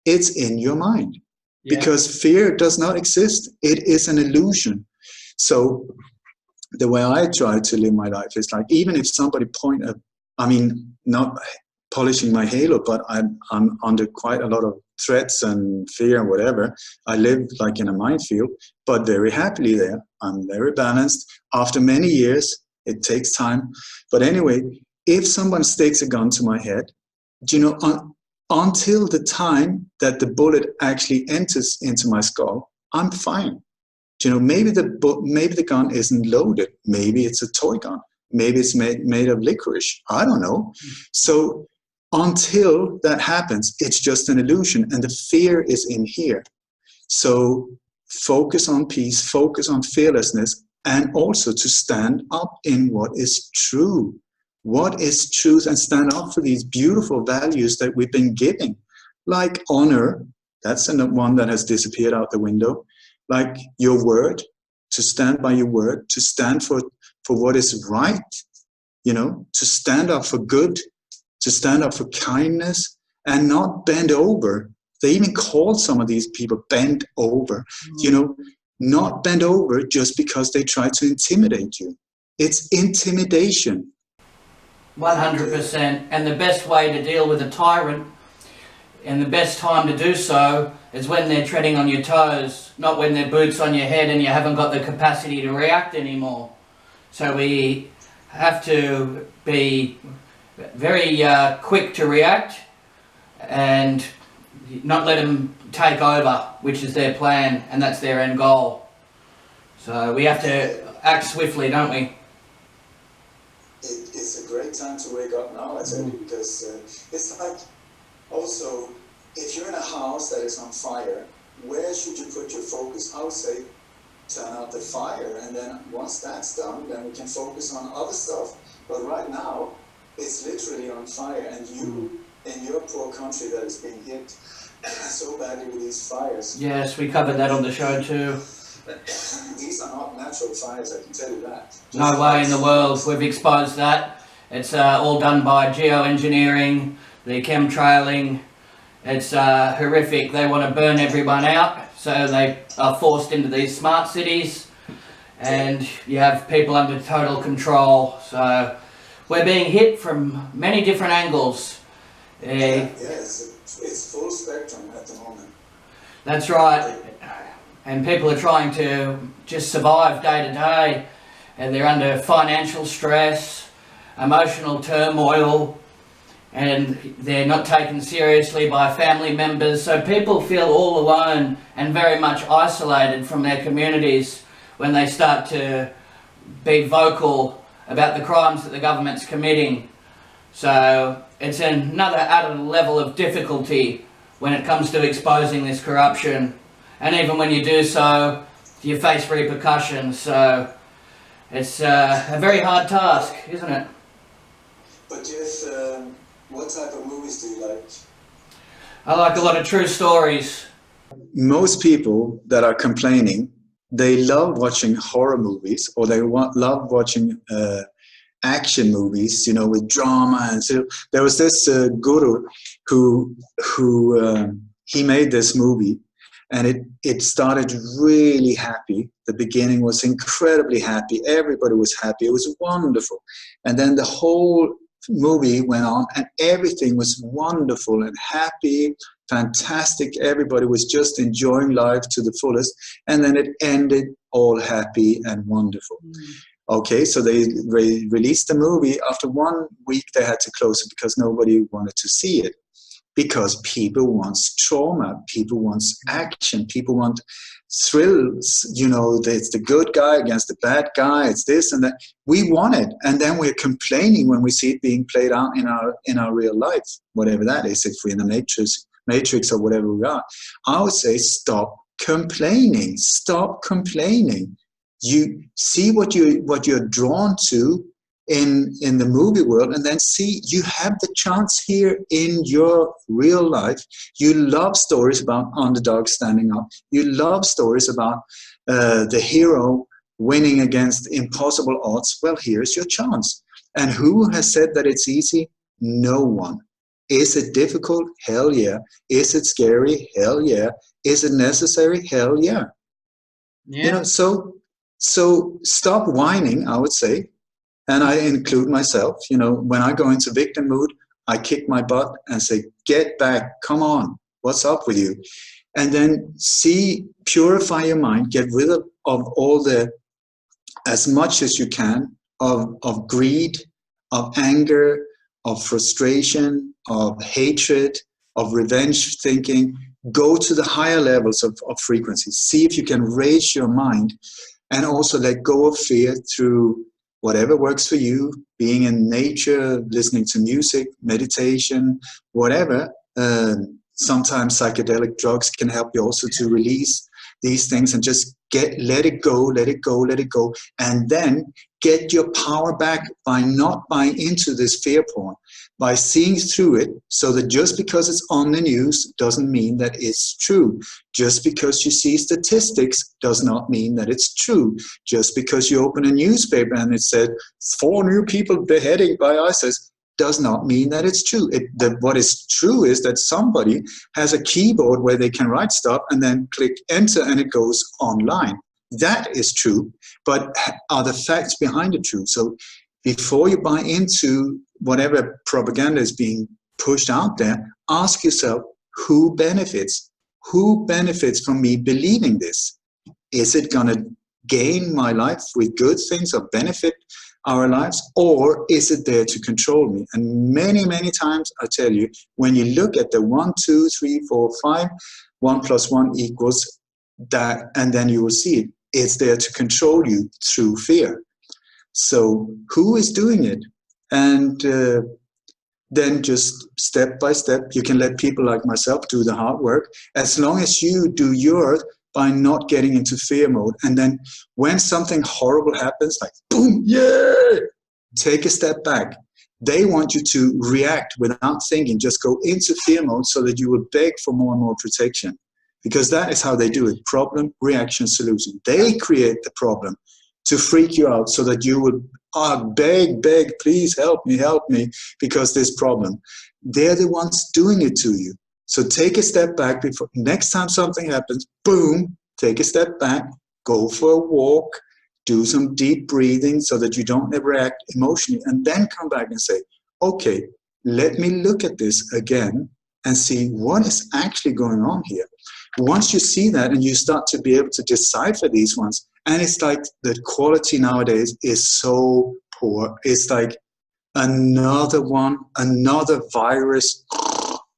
It's in your mind. Yeah. Because fear does not exist. It is an illusion. So the way I try to live my life is like, even if somebody not polishing my halo, but I'm under quite a lot of threats and fear and whatever. I live like in a minefield, but very happily there. I'm very balanced. After many years, it takes time. But anyway, if someone stakes a gun to my head, until the time that the bullet actually enters into my skull, I'm fine. Maybe the gun isn't loaded. Maybe it's a toy gun. Maybe it's made of licorice. I don't know. So until that happens, it's just an illusion, and the fear is in here. So focus on peace, focus on fearlessness, and also to stand up in what is true. What is truth, and stand up for these beautiful values that we've been giving, like honor. That's one that has disappeared out the window. Like your word, to stand by your word, to stand for what is right, to stand up for good, to stand up for kindness, and not bend over. They even called some of these people bent over, not bend over just because they try to intimidate you. It's intimidation. 100%. And the best way to deal with a tyrant, and the best time to do so, is when they're treading on your toes, not when their boots on your head and you haven't got the capacity to react anymore. So we have to be very quick to react and not let them take over, which is their plan, and that's their end goal. So we have to act swiftly, don't we? It's a great great time to wake up now, I tell you, because it's like, also, if you're in a house that is on fire, where should you put your focus? I would say turn out the fire, and then once that's done, then we can focus on other stuff. But right now, it's literally on fire, and you, in your poor country that is being hit so badly with these fires. Yes, we covered that on the show too. These are not natural fires, I can tell you that. No way in the world. We've exposed that. It's all done by geoengineering, the chemtrailing. It's horrific. They want to burn everyone out, so they are forced into these smart cities, and you have people under total control. So we're being hit from many different angles. Yes, it's full spectrum at the moment. That's right. And people are trying to just survive day to day, and they're under financial stress, emotional turmoil, and they're not taken seriously by family members. So people feel all alone and very much isolated from their communities when they start to be vocal about the crimes that the government's committing. So it's another added level of difficulty when it comes to exposing this corruption. And even when you do so, you face repercussions. So it's a very hard task, isn't it? But Jeff, what type of movies do you like? I like a lot of true stories. Most people that are complaining, they love watching horror movies, or they love watching action movies, you know, with drama. And so there was this guru who he made this movie, and it started really happy. The beginning was incredibly happy. Everybody was happy. It was wonderful. And then the whole movie went on, and everything was wonderful and happy, fantastic. Everybody was just enjoying life to the fullest. And then it ended all happy and wonderful. Okay, so they released the movie. After 1 week, they had to close it because nobody wanted to see it. Because people want trauma, people want action, people want thrills. You know, it's the good guy against the bad guy. It's this and that. We want it, and then we're complaining when we see it being played out in our real life, whatever that is. If we're in the matrix or whatever we are, I would say stop complaining. Stop complaining. You see what you're drawn to in the movie world, and then see you have the chance here in your real life. You love stories about underdogs standing up. You love stories about the hero winning against impossible odds. Well, here's your chance. And who has said that it's easy? No one. Is it difficult? Hell yeah. Is it scary? Hell yeah. Is it necessary? Hell yeah. You know, so stop whining, I would say. And I include myself. You know, when I go into victim mood, I kick my butt and say, get back, come on, what's up with you? And then purify your mind, get rid of all as much as you can, of greed, of anger, of frustration, of hatred, of revenge thinking. Go to the higher levels of frequency. See if you can raise your mind, and also let go of fear through whatever works for you, being in nature, listening to music, meditation, whatever. Sometimes psychedelic drugs can help you also to release these things and just let it go, and then get your power back by not buying into this fear porn, by seeing through it, so that just because it's on the news doesn't mean that it's true. Just because you see statistics does not mean that it's true. Just because you open a newspaper and it said 4 new people beheaded by ISIS does not mean that it's true. What is true is that somebody has a keyboard where they can write stuff and then click enter and it goes online. That is true, but are the facts behind it true? So before you buy into whatever propaganda is being pushed out there, ask yourself, who benefits? Who benefits from me believing this? Is it going to gain my life with good things or benefit our lives, or is it there to control me? And many, many times, I tell you, when you look at the 1, 2, 3, 4, 5, 1 + 1 equals that, and then you will see it. It's there to control you through fear. So who is doing it? and then just step by step, you can let people like myself do the hard work, as long as you do yours by not getting into fear mode. And then when something horrible happens, like boom, yeah, take a step back. They want you to react without thinking, just go into fear mode so that you will beg for more and more protection. Because that is how they do it. Problem, reaction, solution. They create the problem to freak you out so that you will beg, please help me, because this problem. They're the ones doing it to you. So take a step back before next time something happens, boom, take a step back, go for a walk, do some deep breathing so that you don't react emotionally, and then come back and say, okay, let me look at this again and see what is actually going on here. Once you see that and you start to be able to decipher these ones, and it's like the quality nowadays is so poor. It's like another one, another virus.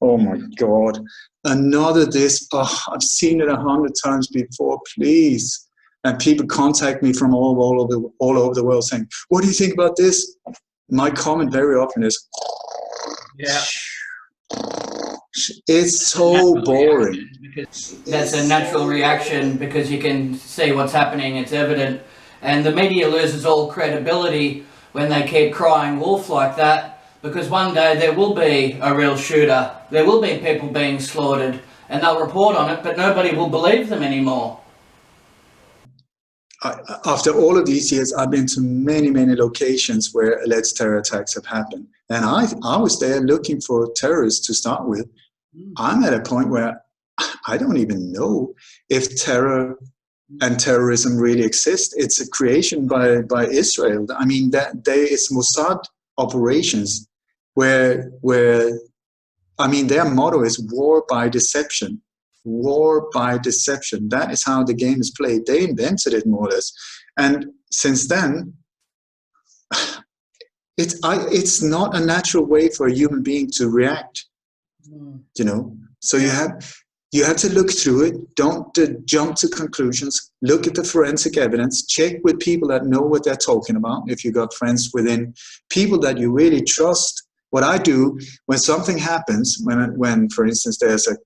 Oh my God. Another this. Oh, I've seen it 100 times before, please. And people contact me from all over the world saying, what do you think about this? My comment very often is, Yeah. It's so boring. That's a natural reaction because you can see what's happening, it's evident. And the media loses all credibility when they keep crying wolf like that, because one day there will be a real shooter, there will be people being slaughtered, and they'll report on it, but nobody will believe them anymore. After all of these years, I've been to many, many locations where alleged terror attacks have happened. And I was there looking for terrorists to start with. I'm at a point where I don't even know if terror and terrorism really exist. It's a creation by Israel. I mean, it's Mossad operations where I mean, their motto is war by deception. War by deception. That is how the game is played. They invented it more or less. And since then, it's not a natural way for a human being to react. You know, so you have to look through it. Don't jump to conclusions. Look at the forensic evidence. Check with people that know what they're talking about. If you got friends within people that you really trust. What I do when something happens, when for instance there's a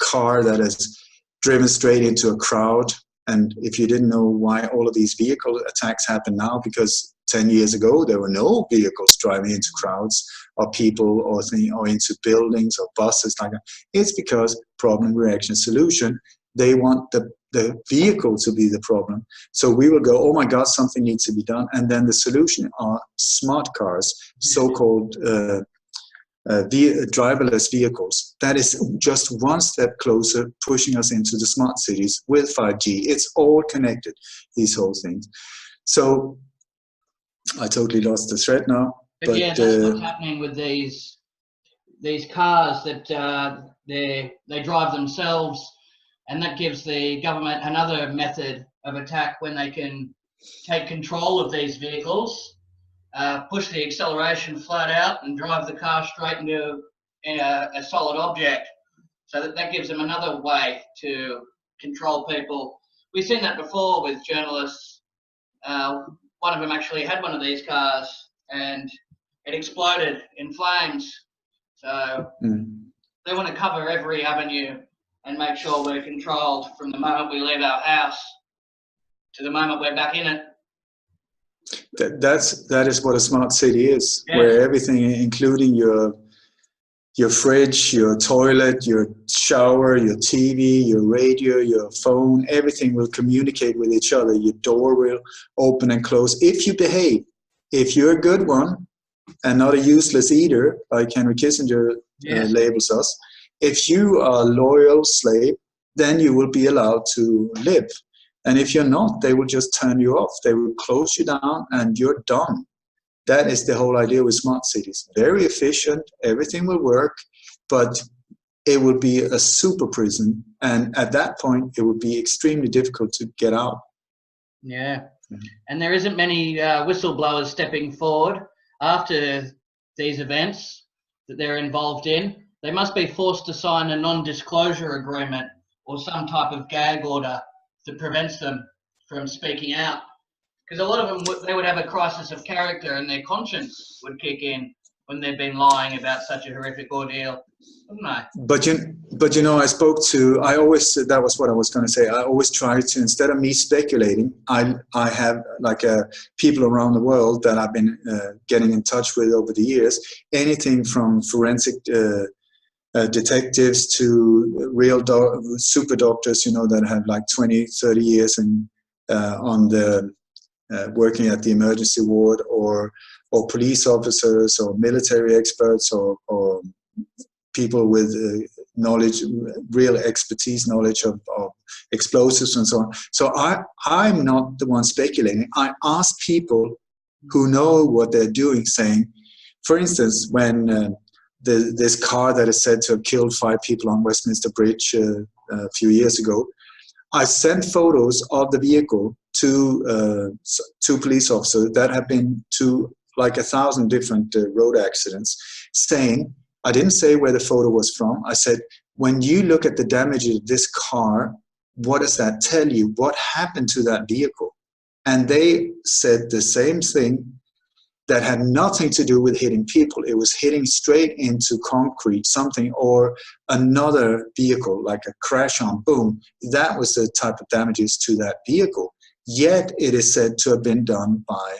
car that is driven straight into a crowd, and if you didn't know why all of these vehicle attacks happen now, because 10 years ago there were no vehicles driving into crowds or people or into buildings or buses like that. It's because problem, reaction, solution. They want the vehicle to be the problem. So we will go, oh my God, something needs to be done. And then the solution are smart cars, so-called driverless vehicles. That is just one step closer, pushing us into the smart cities with 5G. It's all connected, these whole things. So I totally lost the thread now. But yeah, that's what's happening with these cars that they drive themselves, and that gives the government another method of attack when they can take control of these vehicles, push the acceleration flat out and drive the car straight into a solid object. So that gives them another way to control people. We've seen that before with journalists. One of them actually had one of these cars and it exploded in flames. So they want to cover every avenue and make sure we're controlled from the moment we leave our house to the moment we're back in it. That is what a smart city is, where everything, including your fridge, your toilet, your shower, your TV, your radio, your phone, everything will communicate with each other. Your door will open and close if you behave. If you're a good one and not a useless eater, like Henry Kissinger labels us, if you are a loyal slave, then you will be allowed to live. And if you're not, they will just turn you off. They will close you down and you're done. That is the whole idea with smart cities. Very efficient, everything will work, but it will be a super prison. And at that point, it would be extremely difficult to get out. Yeah. And there isn't many whistleblowers stepping forward after these events that they're involved in. They must be forced to sign a non-disclosure agreement or some type of gag order that prevents them from speaking out. Because a lot of them, they would have a crisis of character and their conscience would kick in when they've been lying about such a horrific ordeal, wouldn't they? But you know, I always, that was what I was going to say. I always try to, instead of me speculating, I have like people around the world that I've been getting in touch with over the years. Anything from forensic detectives to real super doctors, you know, that have like 20, 30 years and on the working at the emergency ward, or police officers, or military experts, or people with knowledge, real expertise, knowledge of explosives and so on. So I'm not the one speculating. I ask people who know what they're doing, saying, for instance, when this car that is said to have killed 5 people on Westminster Bridge a few years ago, I sent photos of the vehicle to 2 police officers that have been to like 1,000 different road accidents, saying, I didn't say where the photo was from. I said, when you look at the damage of this car, what does that tell you? What happened to that vehicle? And they said the same thing, that had nothing to do with hitting people. It was hitting straight into concrete, something, or another vehicle, like a crash on, boom. That was the type of damages to that vehicle. Yet it is said to have been done by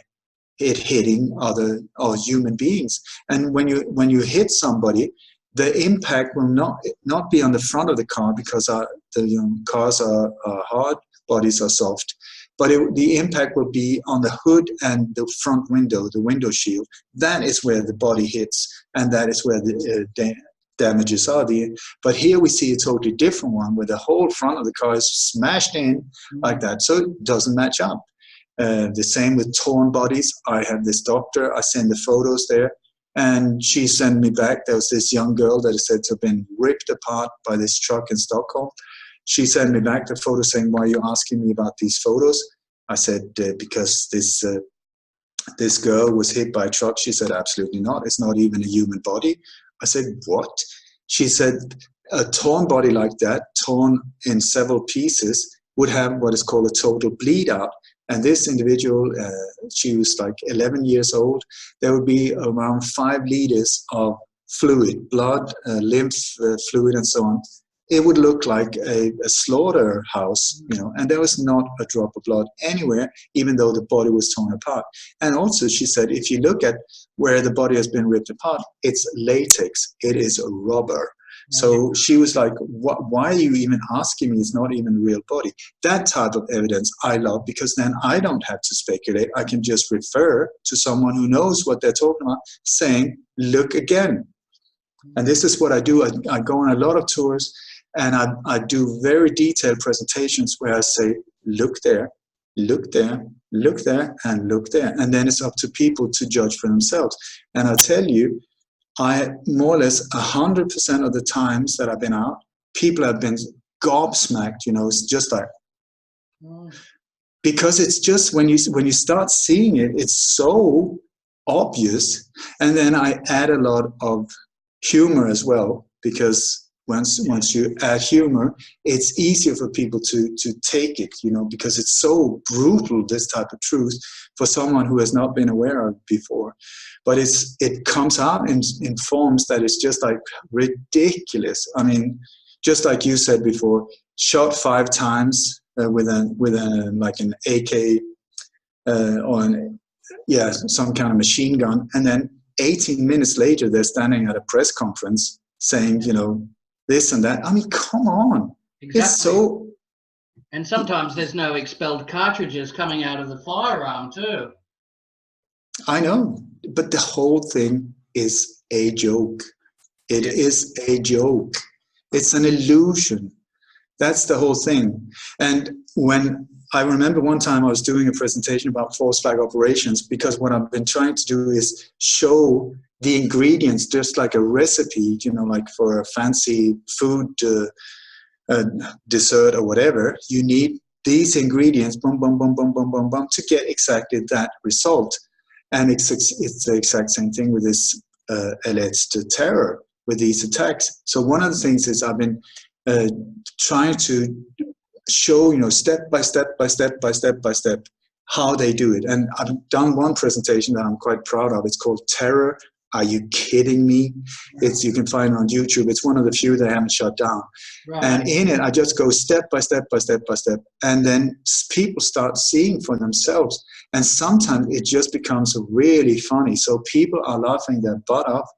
it hitting other or human beings. And when you hit somebody, the impact will not be on the front of the car, because the cars are hard, bodies are soft. But the impact will be on the hood and the front window, the window shield. That is where the body hits, and that is where the damages are. But here we see a totally different one, where the whole front of the car is smashed in like that. So it doesn't match up. The same with torn bodies. I have this doctor, I send the photos there, and she sent me back. There was this young girl that is said to have been ripped apart by this truck in Stockholm. She sent me back the photo saying, why are you asking me about these photos? I said, because this girl was hit by a truck. She said, absolutely not. It's not even a human body. I said, what? She said, a torn body like that, torn in several pieces, would have what is called a total bleed out. And this individual, she was like 11 years old. There would be around 5 liters of fluid, blood, lymph fluid, and so on. It would look like a slaughterhouse, you know, and there was not a drop of blood anywhere, even though the body was torn apart. And also, she said, if you look at where the body has been ripped apart, it's latex, it is rubber. So she was like, why are you even asking me? It's not even a real body. That type of evidence I love, because then I don't have to speculate. I can just refer to someone who knows what they're talking about, saying, look again. And this is what I do. I go on a lot of tours, and I do very detailed presentations where I say, look there, look there, look there, and look there. And then it's up to people to judge for themselves. And I tell you, I more or less 100% of the times that I've been out, people have been gobsmacked, you know, it's just like, because it's just when you start seeing it, it's so obvious. And then I add a lot of humor as well, because once you add humor, it's easier for people to take it, you know, because it's so brutal, this type of truth, for someone who has not been aware of it before. But it comes out in forms that is just like ridiculous. I mean, just like you said before, shot 5 times with like an AK or some kind of machine gun, and then 18 minutes later they're standing at a press conference saying, you know, this and that. I mean, come on. Exactly. It's so... And sometimes there's no expelled cartridges coming out of the firearm too. I know, but the whole thing is a joke. It is a joke. It's an illusion. That's the whole thing. And when I remember one time I was doing a presentation about false flag operations, because what I've been trying to do is show the ingredients, just like a recipe, you know, like for a fancy food dessert or whatever. You need these ingredients, boom, boom, boom, boom, boom, boom, boom, to get exactly that result. And it's the exact same thing with this alleged terror, with these attacks. So one of the things is I've been trying to show, you know, step by step by step by step by step, how they do it. And I've done one presentation that I'm quite proud of. It's called Terror. Are you kidding me? It's, you can find it on YouTube. It's one of the few that I haven't shut down. Right. And in it, I just go step by step by step by step. And then people start seeing for themselves. And sometimes it just becomes really funny. So people are laughing their butt off.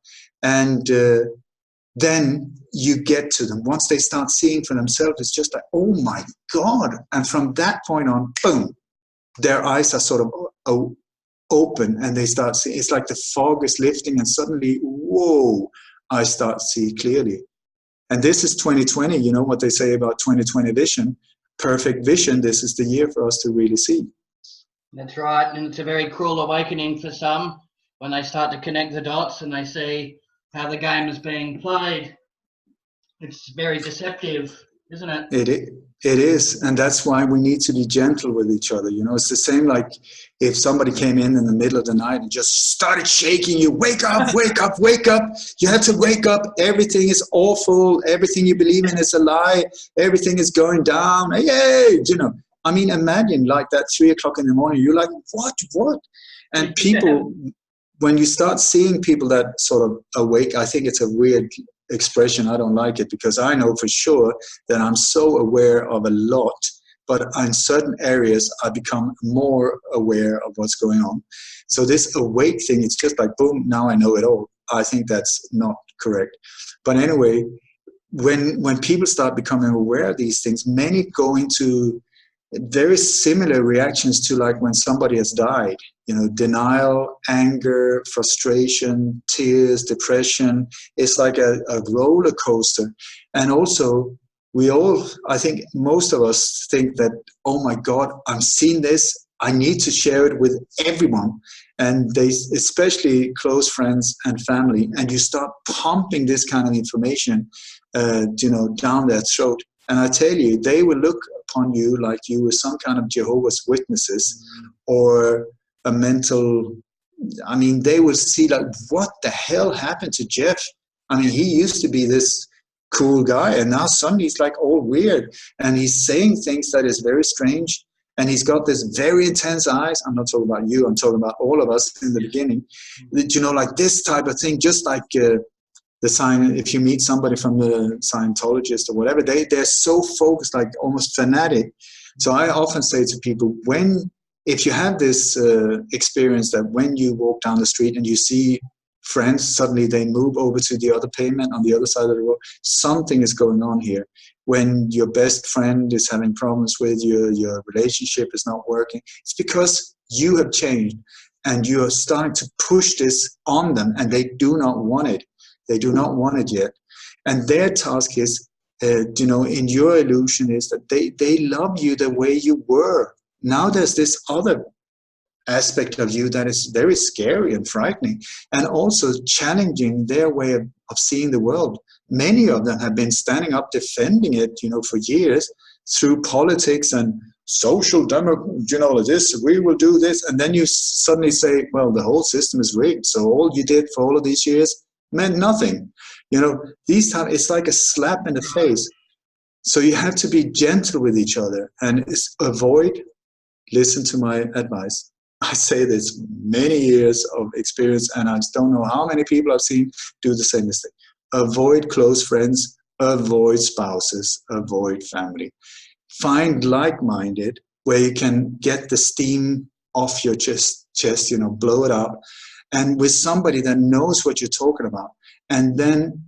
And then you get to them. Once they start seeing for themselves, it's just like, oh my God. And from that point on, boom, their eyes are sort of open and they start seeing. It's like the fog is lifting and suddenly, whoa, I start to see clearly. And this is 2020. You know what they say about 2020 vision, perfect vision. This is the year for us to really see. That's right. And it's a very cruel awakening for some when they start to connect the dots and they see how the game is being played. It's very deceptive, isn't it? It is, and that's why we need to be gentle with each other. You know, it's the same like if somebody came in the middle of the night and just started shaking you, wake up, wake up, wake up. You have to wake up. Everything is awful. Everything you believe in is a lie. Everything is going down. Hey, you know, I mean, imagine like that 3 o'clock in the morning. You're like, what? And people, when you start seeing people that sort of awake, I think it's a weird expression. I don't like it because I know for sure that I'm so aware of a lot, but in certain areas I become more aware of what's going on. So this awake thing, it's just like, boom, now I know it all. I think that's not correct. But anyway, when people start becoming aware of these things, many go into very similar reactions to like when somebody has died, you know, denial, anger, frustration, tears, depression. It's like a roller coaster. And also we all, I think most of us think that, oh my God, I'm seeing this. I need to share it with everyone. And they, especially close friends and family, and you start pumping this kind of information, you know, down their throat. And I tell you, they will look upon you like you were some kind of Jehovah's Witnesses or a mental, I mean, they will see like, what the hell happened to Jeff? I mean, he used to be this cool guy and now suddenly he's like all weird and he's saying things that is very strange and he's got this very intense eyes. I'm not talking about you, I'm talking about all of us in the beginning. You know, like this type of thing, just like the sign, if you meet somebody from the Scientologist or whatever, they're so focused, like almost fanatic. So I often say to people, if you have this experience that when you walk down the street and you see friends, suddenly they move over to the other pavement on the other side of the road, something is going on here. When your best friend is having problems with you, your relationship is not working, it's because you have changed and you are starting to push this on them and they do not want it. They do not want it yet. And their task is, you know, in your illusion is that they love you the way you were. Now there's this other aspect of you that is very scary and frightening and also challenging their way of seeing the world. Many of them have been standing up defending it, you know, for years through politics and social you know, this, we will do this. And then you suddenly say, well, the whole system is rigged. So all you did for all of these years meant nothing. You know, these times it's like a slap in the face. So you have to be gentle with each other and listen to my advice. I say this, many years of experience, and I just don't know how many people I've seen do the same mistake. Avoid close friends, avoid spouses, avoid family. Find like-minded where you can get the steam off your chest, you know, blow it out. And with somebody that knows what you're talking about. And then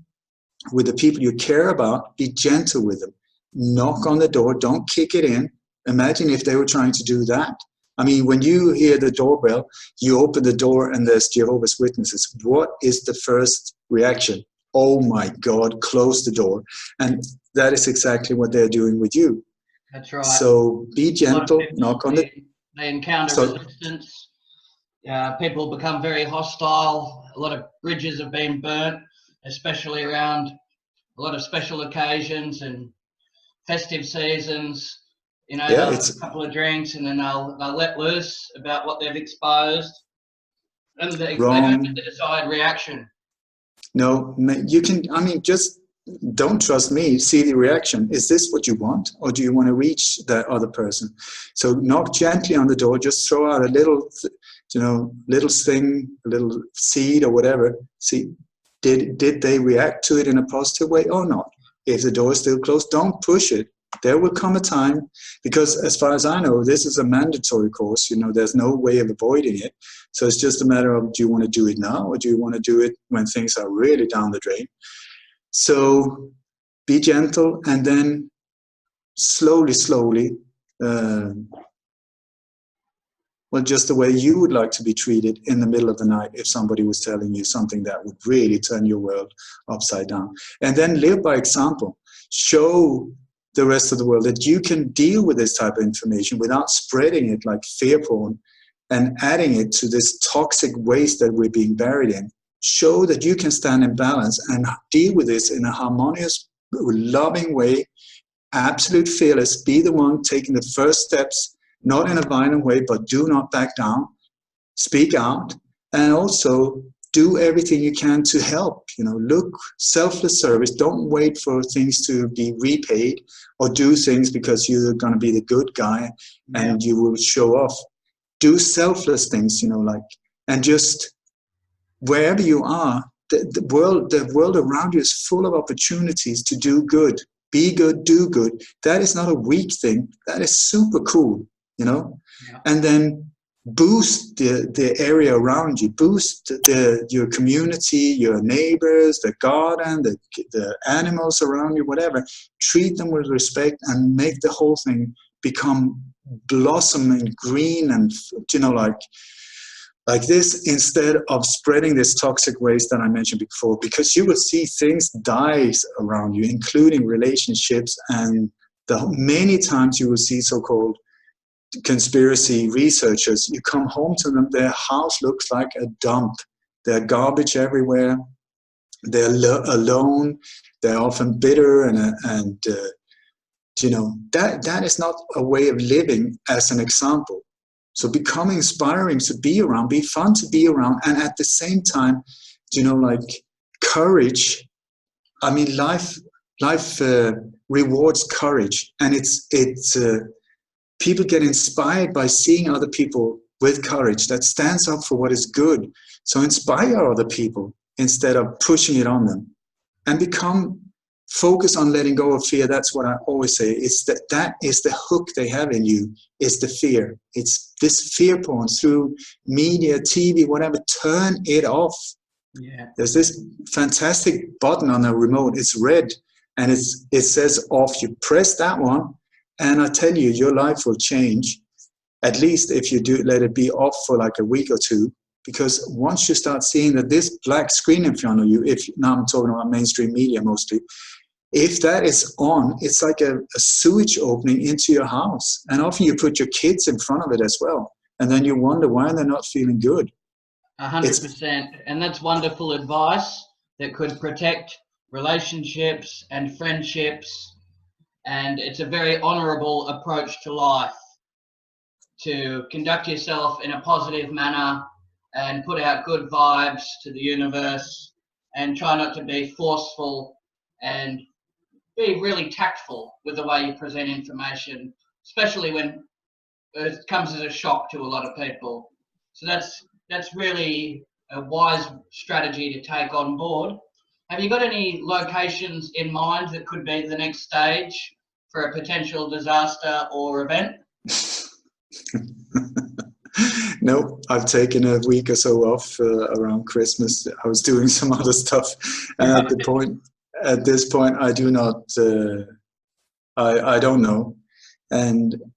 with the people you care about, be gentle with them. Knock on the door, don't kick it in. Imagine if they were trying to do that. I mean, when you hear the doorbell, you open the door and there's Jehovah's Witnesses. What is the first reaction? Oh my God, close the door. And that is exactly what they're doing with you. That's right. So be gentle, knock on the door. They encounter resistance. People become very hostile. A lot of bridges have been burnt, especially around a lot of special occasions and festive seasons. You know, they'll have a couple of drinks and then they'll let loose about what they've exposed. And they don't get the desired reaction. No, you can, I mean, just don't trust me, see the reaction. Is this what you want, or do you want to reach that other person? So knock gently on the door, just throw out a little, little thing, a little seed or whatever. See, did they react to it in a positive way or not? If the door is still closed, don't push it. There will come a time, because as far as I know, this is a mandatory course. There's no way of avoiding it. So it's just a matter of, do you want to do it now, or do you want to do it when things are really down the drain? So be gentle, and then slowly, just the way you would like to be treated in the middle of the night if somebody was telling you something that would really turn your world upside down. And then live by example. Show the rest of the world that you can deal with this type of information without spreading it like fear porn and adding it to this toxic waste that we're being buried in. Show that you can stand in balance and deal with this in a harmonious, loving way. Absolute fearless. Be the one taking the first steps, not in a violent way, but do not back down. Speak out, and also do everything you can to help. Look, selfless service. Don't wait for things to be repaid, or do things because you're going to be the good guy and you will show off. Do selfless things, and just wherever you are, the world around you is full of opportunities to do good. Be good, do good. That is not a weak thing. That is super cool, And then boost the area around you. Boost your community, your neighbors, the garden, the animals around you, whatever. Treat them with respect and make the whole thing become blossoming green and, like this, instead of spreading this toxic waste that I mentioned before, because you will see things die around you, including relationships, and many times you will see so-called conspiracy researchers. You come home to them, their house looks like a dump. There's garbage everywhere. They're alone. They're often bitter, and that is not a way of living as an example. So become inspiring to be around, be fun to be around, and at the same time, courage. I mean, life rewards courage, and it's people get inspired by seeing other people with courage that stands up for what is good. So inspire other people instead of pushing it on them, and focus on letting go of fear. That's what I always say. It's that is the hook they have in you, is the fear. It's this fear porn through media, TV, whatever. Turn it off. Yeah. There's this fantastic button on the remote. It's red, and it says off. You press that one, and I tell you, your life will change. At least if you do let it be off for like a week or two. Because once you start seeing that this black screen in front of you, now I'm talking about mainstream media mostly, if that is on, it's like a sewage opening into your house. And often you put your kids in front of it as well. And then you wonder why they're not feeling good. 100%. And that's wonderful advice that could protect relationships and friendships. And it's a very honorable approach to life, to conduct yourself in a positive manner and put out good vibes to the universe, and try not to be forceful, and be really tactful with the way you present information, especially when it comes as a shock to a lot of people. So that's really a wise strategy to take on board. Have you got any locations in mind that could be the next stage for a potential disaster or event? No, I've taken a week or so off around Christmas. I was doing some other stuff, and at this point, I do not. I don't know,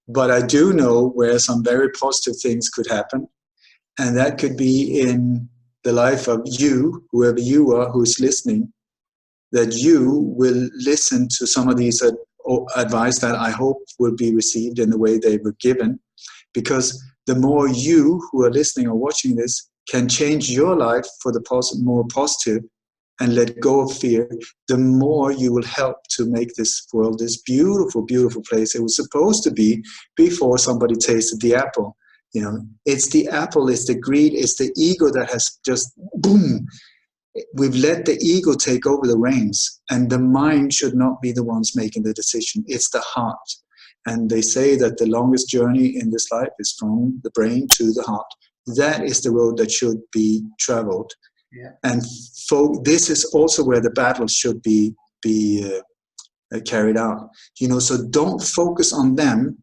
but I do know where some very positive things could happen, and that could be in the life of you, whoever you are, who's listening. That you will listen to some of these advice that I hope will be received in the way they were given, because the more you who are listening or watching this can change your life for the more positive and let go of fear, the more you will help to make this world this beautiful, beautiful place it was supposed to be before somebody tasted the apple. It's the apple, it's the greed, it's the ego that has just boom, we've let the ego take over the reins, and the mind should not be the ones making the decision. It's the heart. And they say that the longest journey in this life is from the brain to the heart. That is the road that should be traveled. Yeah. And this is also where the battle should be carried out. So don't focus on them.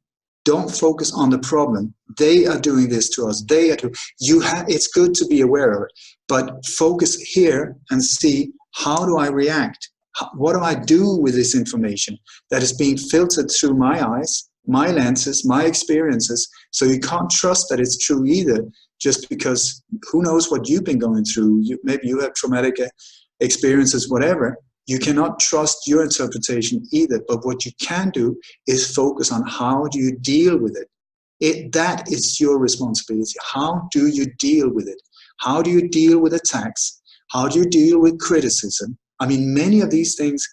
Don't focus on the problem. They are doing this to us. It's good to be aware of it, but focus here and see, how do I react? What do I do with this information that is being filtered through my eyes, my lenses, my experiences? So you can't trust that it's true either, just because who knows what you've been going through. Maybe you have traumatic experiences, whatever. You cannot trust your interpretation either. But what you can do is focus on, how do you deal with it? That is your responsibility. How do you deal with it? How do you deal with attacks? How do you deal with criticism? I mean, many of these things,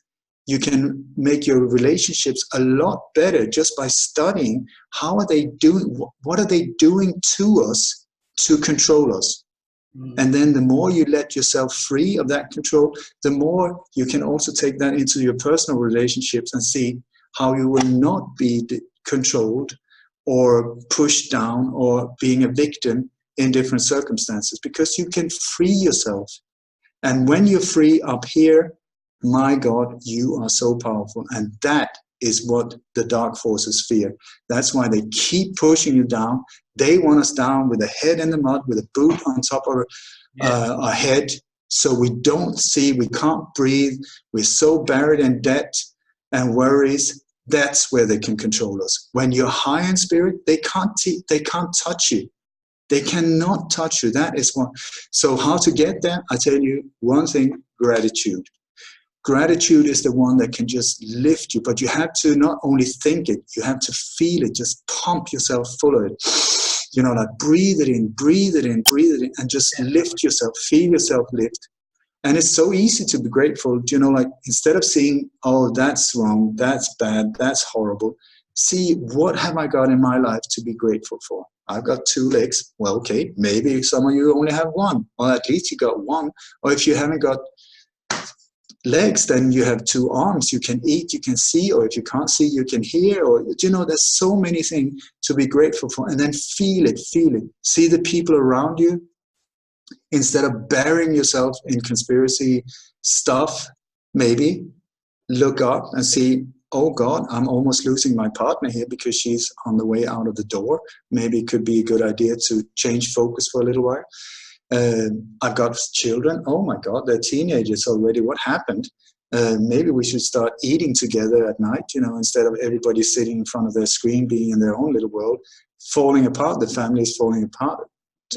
you can make your relationships a lot better just by studying, how are they doing, what are they doing to us to control us? And then the more you let yourself free of that control, the more you can also take that into your personal relationships and see how you will not be controlled or pushed down or being a victim in different circumstances, because you can free yourself. And when you're free up here, my God, you are so powerful. And that is what the dark forces fear. That's why they keep pushing you down. They want us down with a head in the mud, with a boot on top of our head. So we don't see, we can't breathe. We're so buried in debt and worries. That's where they can control us. When you're high in spirit, they can't touch you. They cannot touch you. That is one. So how to get there? I tell you one thing: gratitude. Gratitude is the one that can just lift you, but you have to not only think it, you have to feel it. Just pump yourself full of it. Like breathe it in, breathe it in, breathe it in, and just lift yourself, feel yourself lift. And it's so easy to be grateful, like instead of seeing, oh, that's wrong, that's bad, that's horrible, see, what have I got in my life to be grateful for? I've got 2 legs. Well, okay, maybe some of you only have 1, or at least you got 1. Or if you haven't got legs, then you have 2 arms. You can eat, you can see, or if you can't see, you can hear. Or there's so many things to be grateful for. And then feel it. See the people around you. Instead of burying yourself in conspiracy stuff, maybe look up and see, oh God, I'm almost losing my partner here because she's on the way out of the door. Maybe it could be a good idea to change focus for a little while. I've got children. Oh my God, they're teenagers already. What happened? Maybe we should start eating together at night, instead of everybody sitting in front of their screen, being in their own little world, falling apart. The family is falling apart.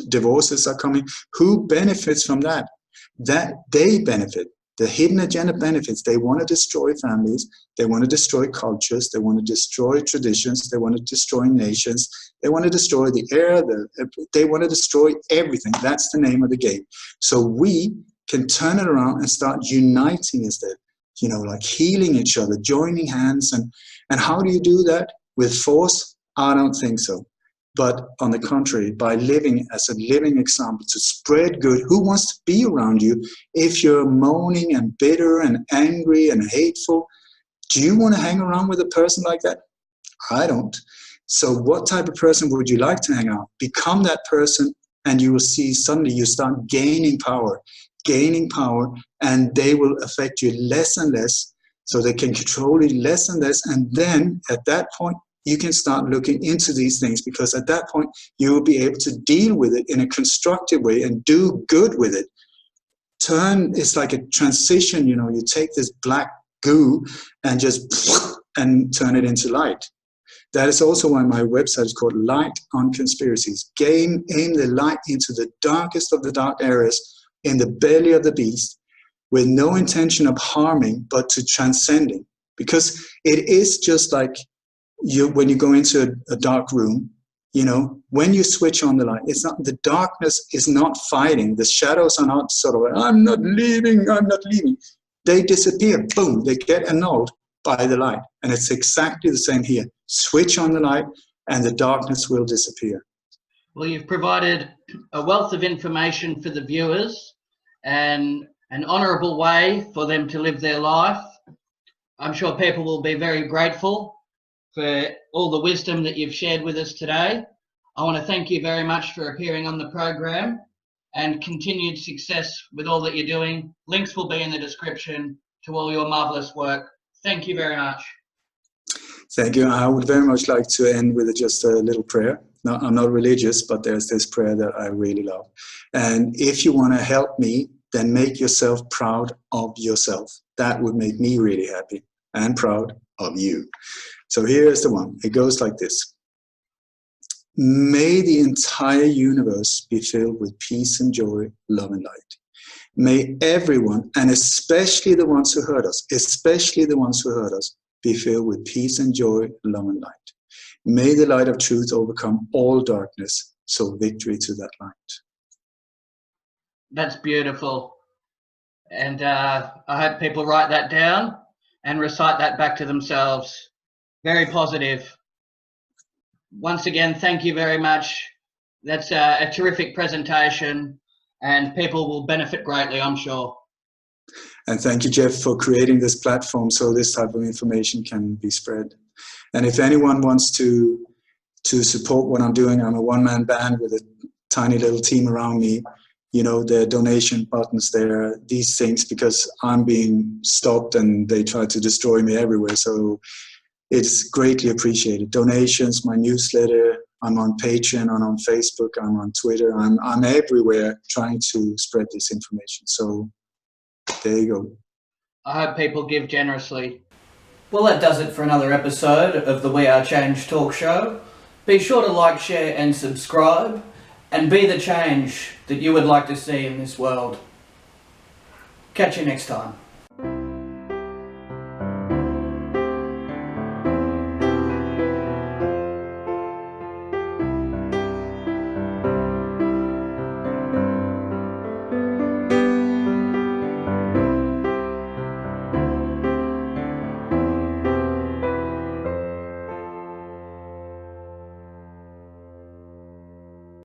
Divorces are coming. Who benefits from that? That they benefit. The hidden agenda benefits. They want to destroy families. They want to destroy cultures. They want to destroy traditions. They want to destroy nations. They want to destroy the air. They want to destroy everything. That's the name of the game. So we can turn it around and start uniting instead. Like healing each other, joining hands. And how do you do that? With force? I don't think so. But on the contrary, by living as a living example to spread good. Who wants to be around you if you're moaning and bitter and angry and hateful? Do you want to hang around with a person like that? I don't. So what type of person would you like to hang out? Become that person, and you will see suddenly you start gaining power, and they will affect you less and less. So they can control you less and less. And then at that point, you can start looking into these things, because at that point, you will be able to deal with it in a constructive way and do good with it. It's like a transition, you take this black goo and just and turn it into light. That is also why my website is called Light on Conspiracies. Aim the light into the darkest of the dark areas in the belly of the beast, with no intention of harming, but to transcending. Because it is just like when you go into a dark room, when you switch on the light, the darkness is not fighting. The shadows are not sort of like, I'm not leaving. They disappear. Boom, they get annulled by the light. And it's exactly the same here. Switch on the light and the darkness will disappear. Well, you've provided a wealth of information for the viewers, and an honourable way for them to live their life. I'm sure people will be very grateful for all the wisdom that you've shared with us today. I want to thank you very much for appearing on the program, and continued success with all that you're doing. Links will be in the description to all your marvellous work. Thank you very much. Thank you. I would very much like to end with just a little prayer. No, I'm not religious, but there's this prayer that I really love. And if you want to help me, then make yourself proud of yourself. That would make me really happy and proud of you. So here's the one. It goes like this. May the entire universe be filled with peace and joy, love and light. May everyone, and especially the ones who hurt us, be filled with peace and joy, love and light. May the light of truth overcome all darkness, so victory to that light. That's beautiful. And I hope people write that down and recite that back to themselves. Very positive. Once again, thank you very much. That's a terrific presentation, and people will benefit greatly, I'm sure. And thank you, Jeff, for creating this platform so this type of information can be spread. And if anyone wants to support what I'm doing, I'm a one-man band with a tiny little team around me. You know, there are donation buttons there, these things, because I'm being stopped and they try to destroy me everywhere. So it's greatly appreciated. Donations, my newsletter, I'm on Patreon, I'm on Facebook, I'm on Twitter, I'm everywhere trying to spread this information. So there you go. I hope people give generously. Well, that does it for another episode of the We Are Change talk show. Be sure to like, share and subscribe, and be the change that you would like to see in this world. Catch you next time.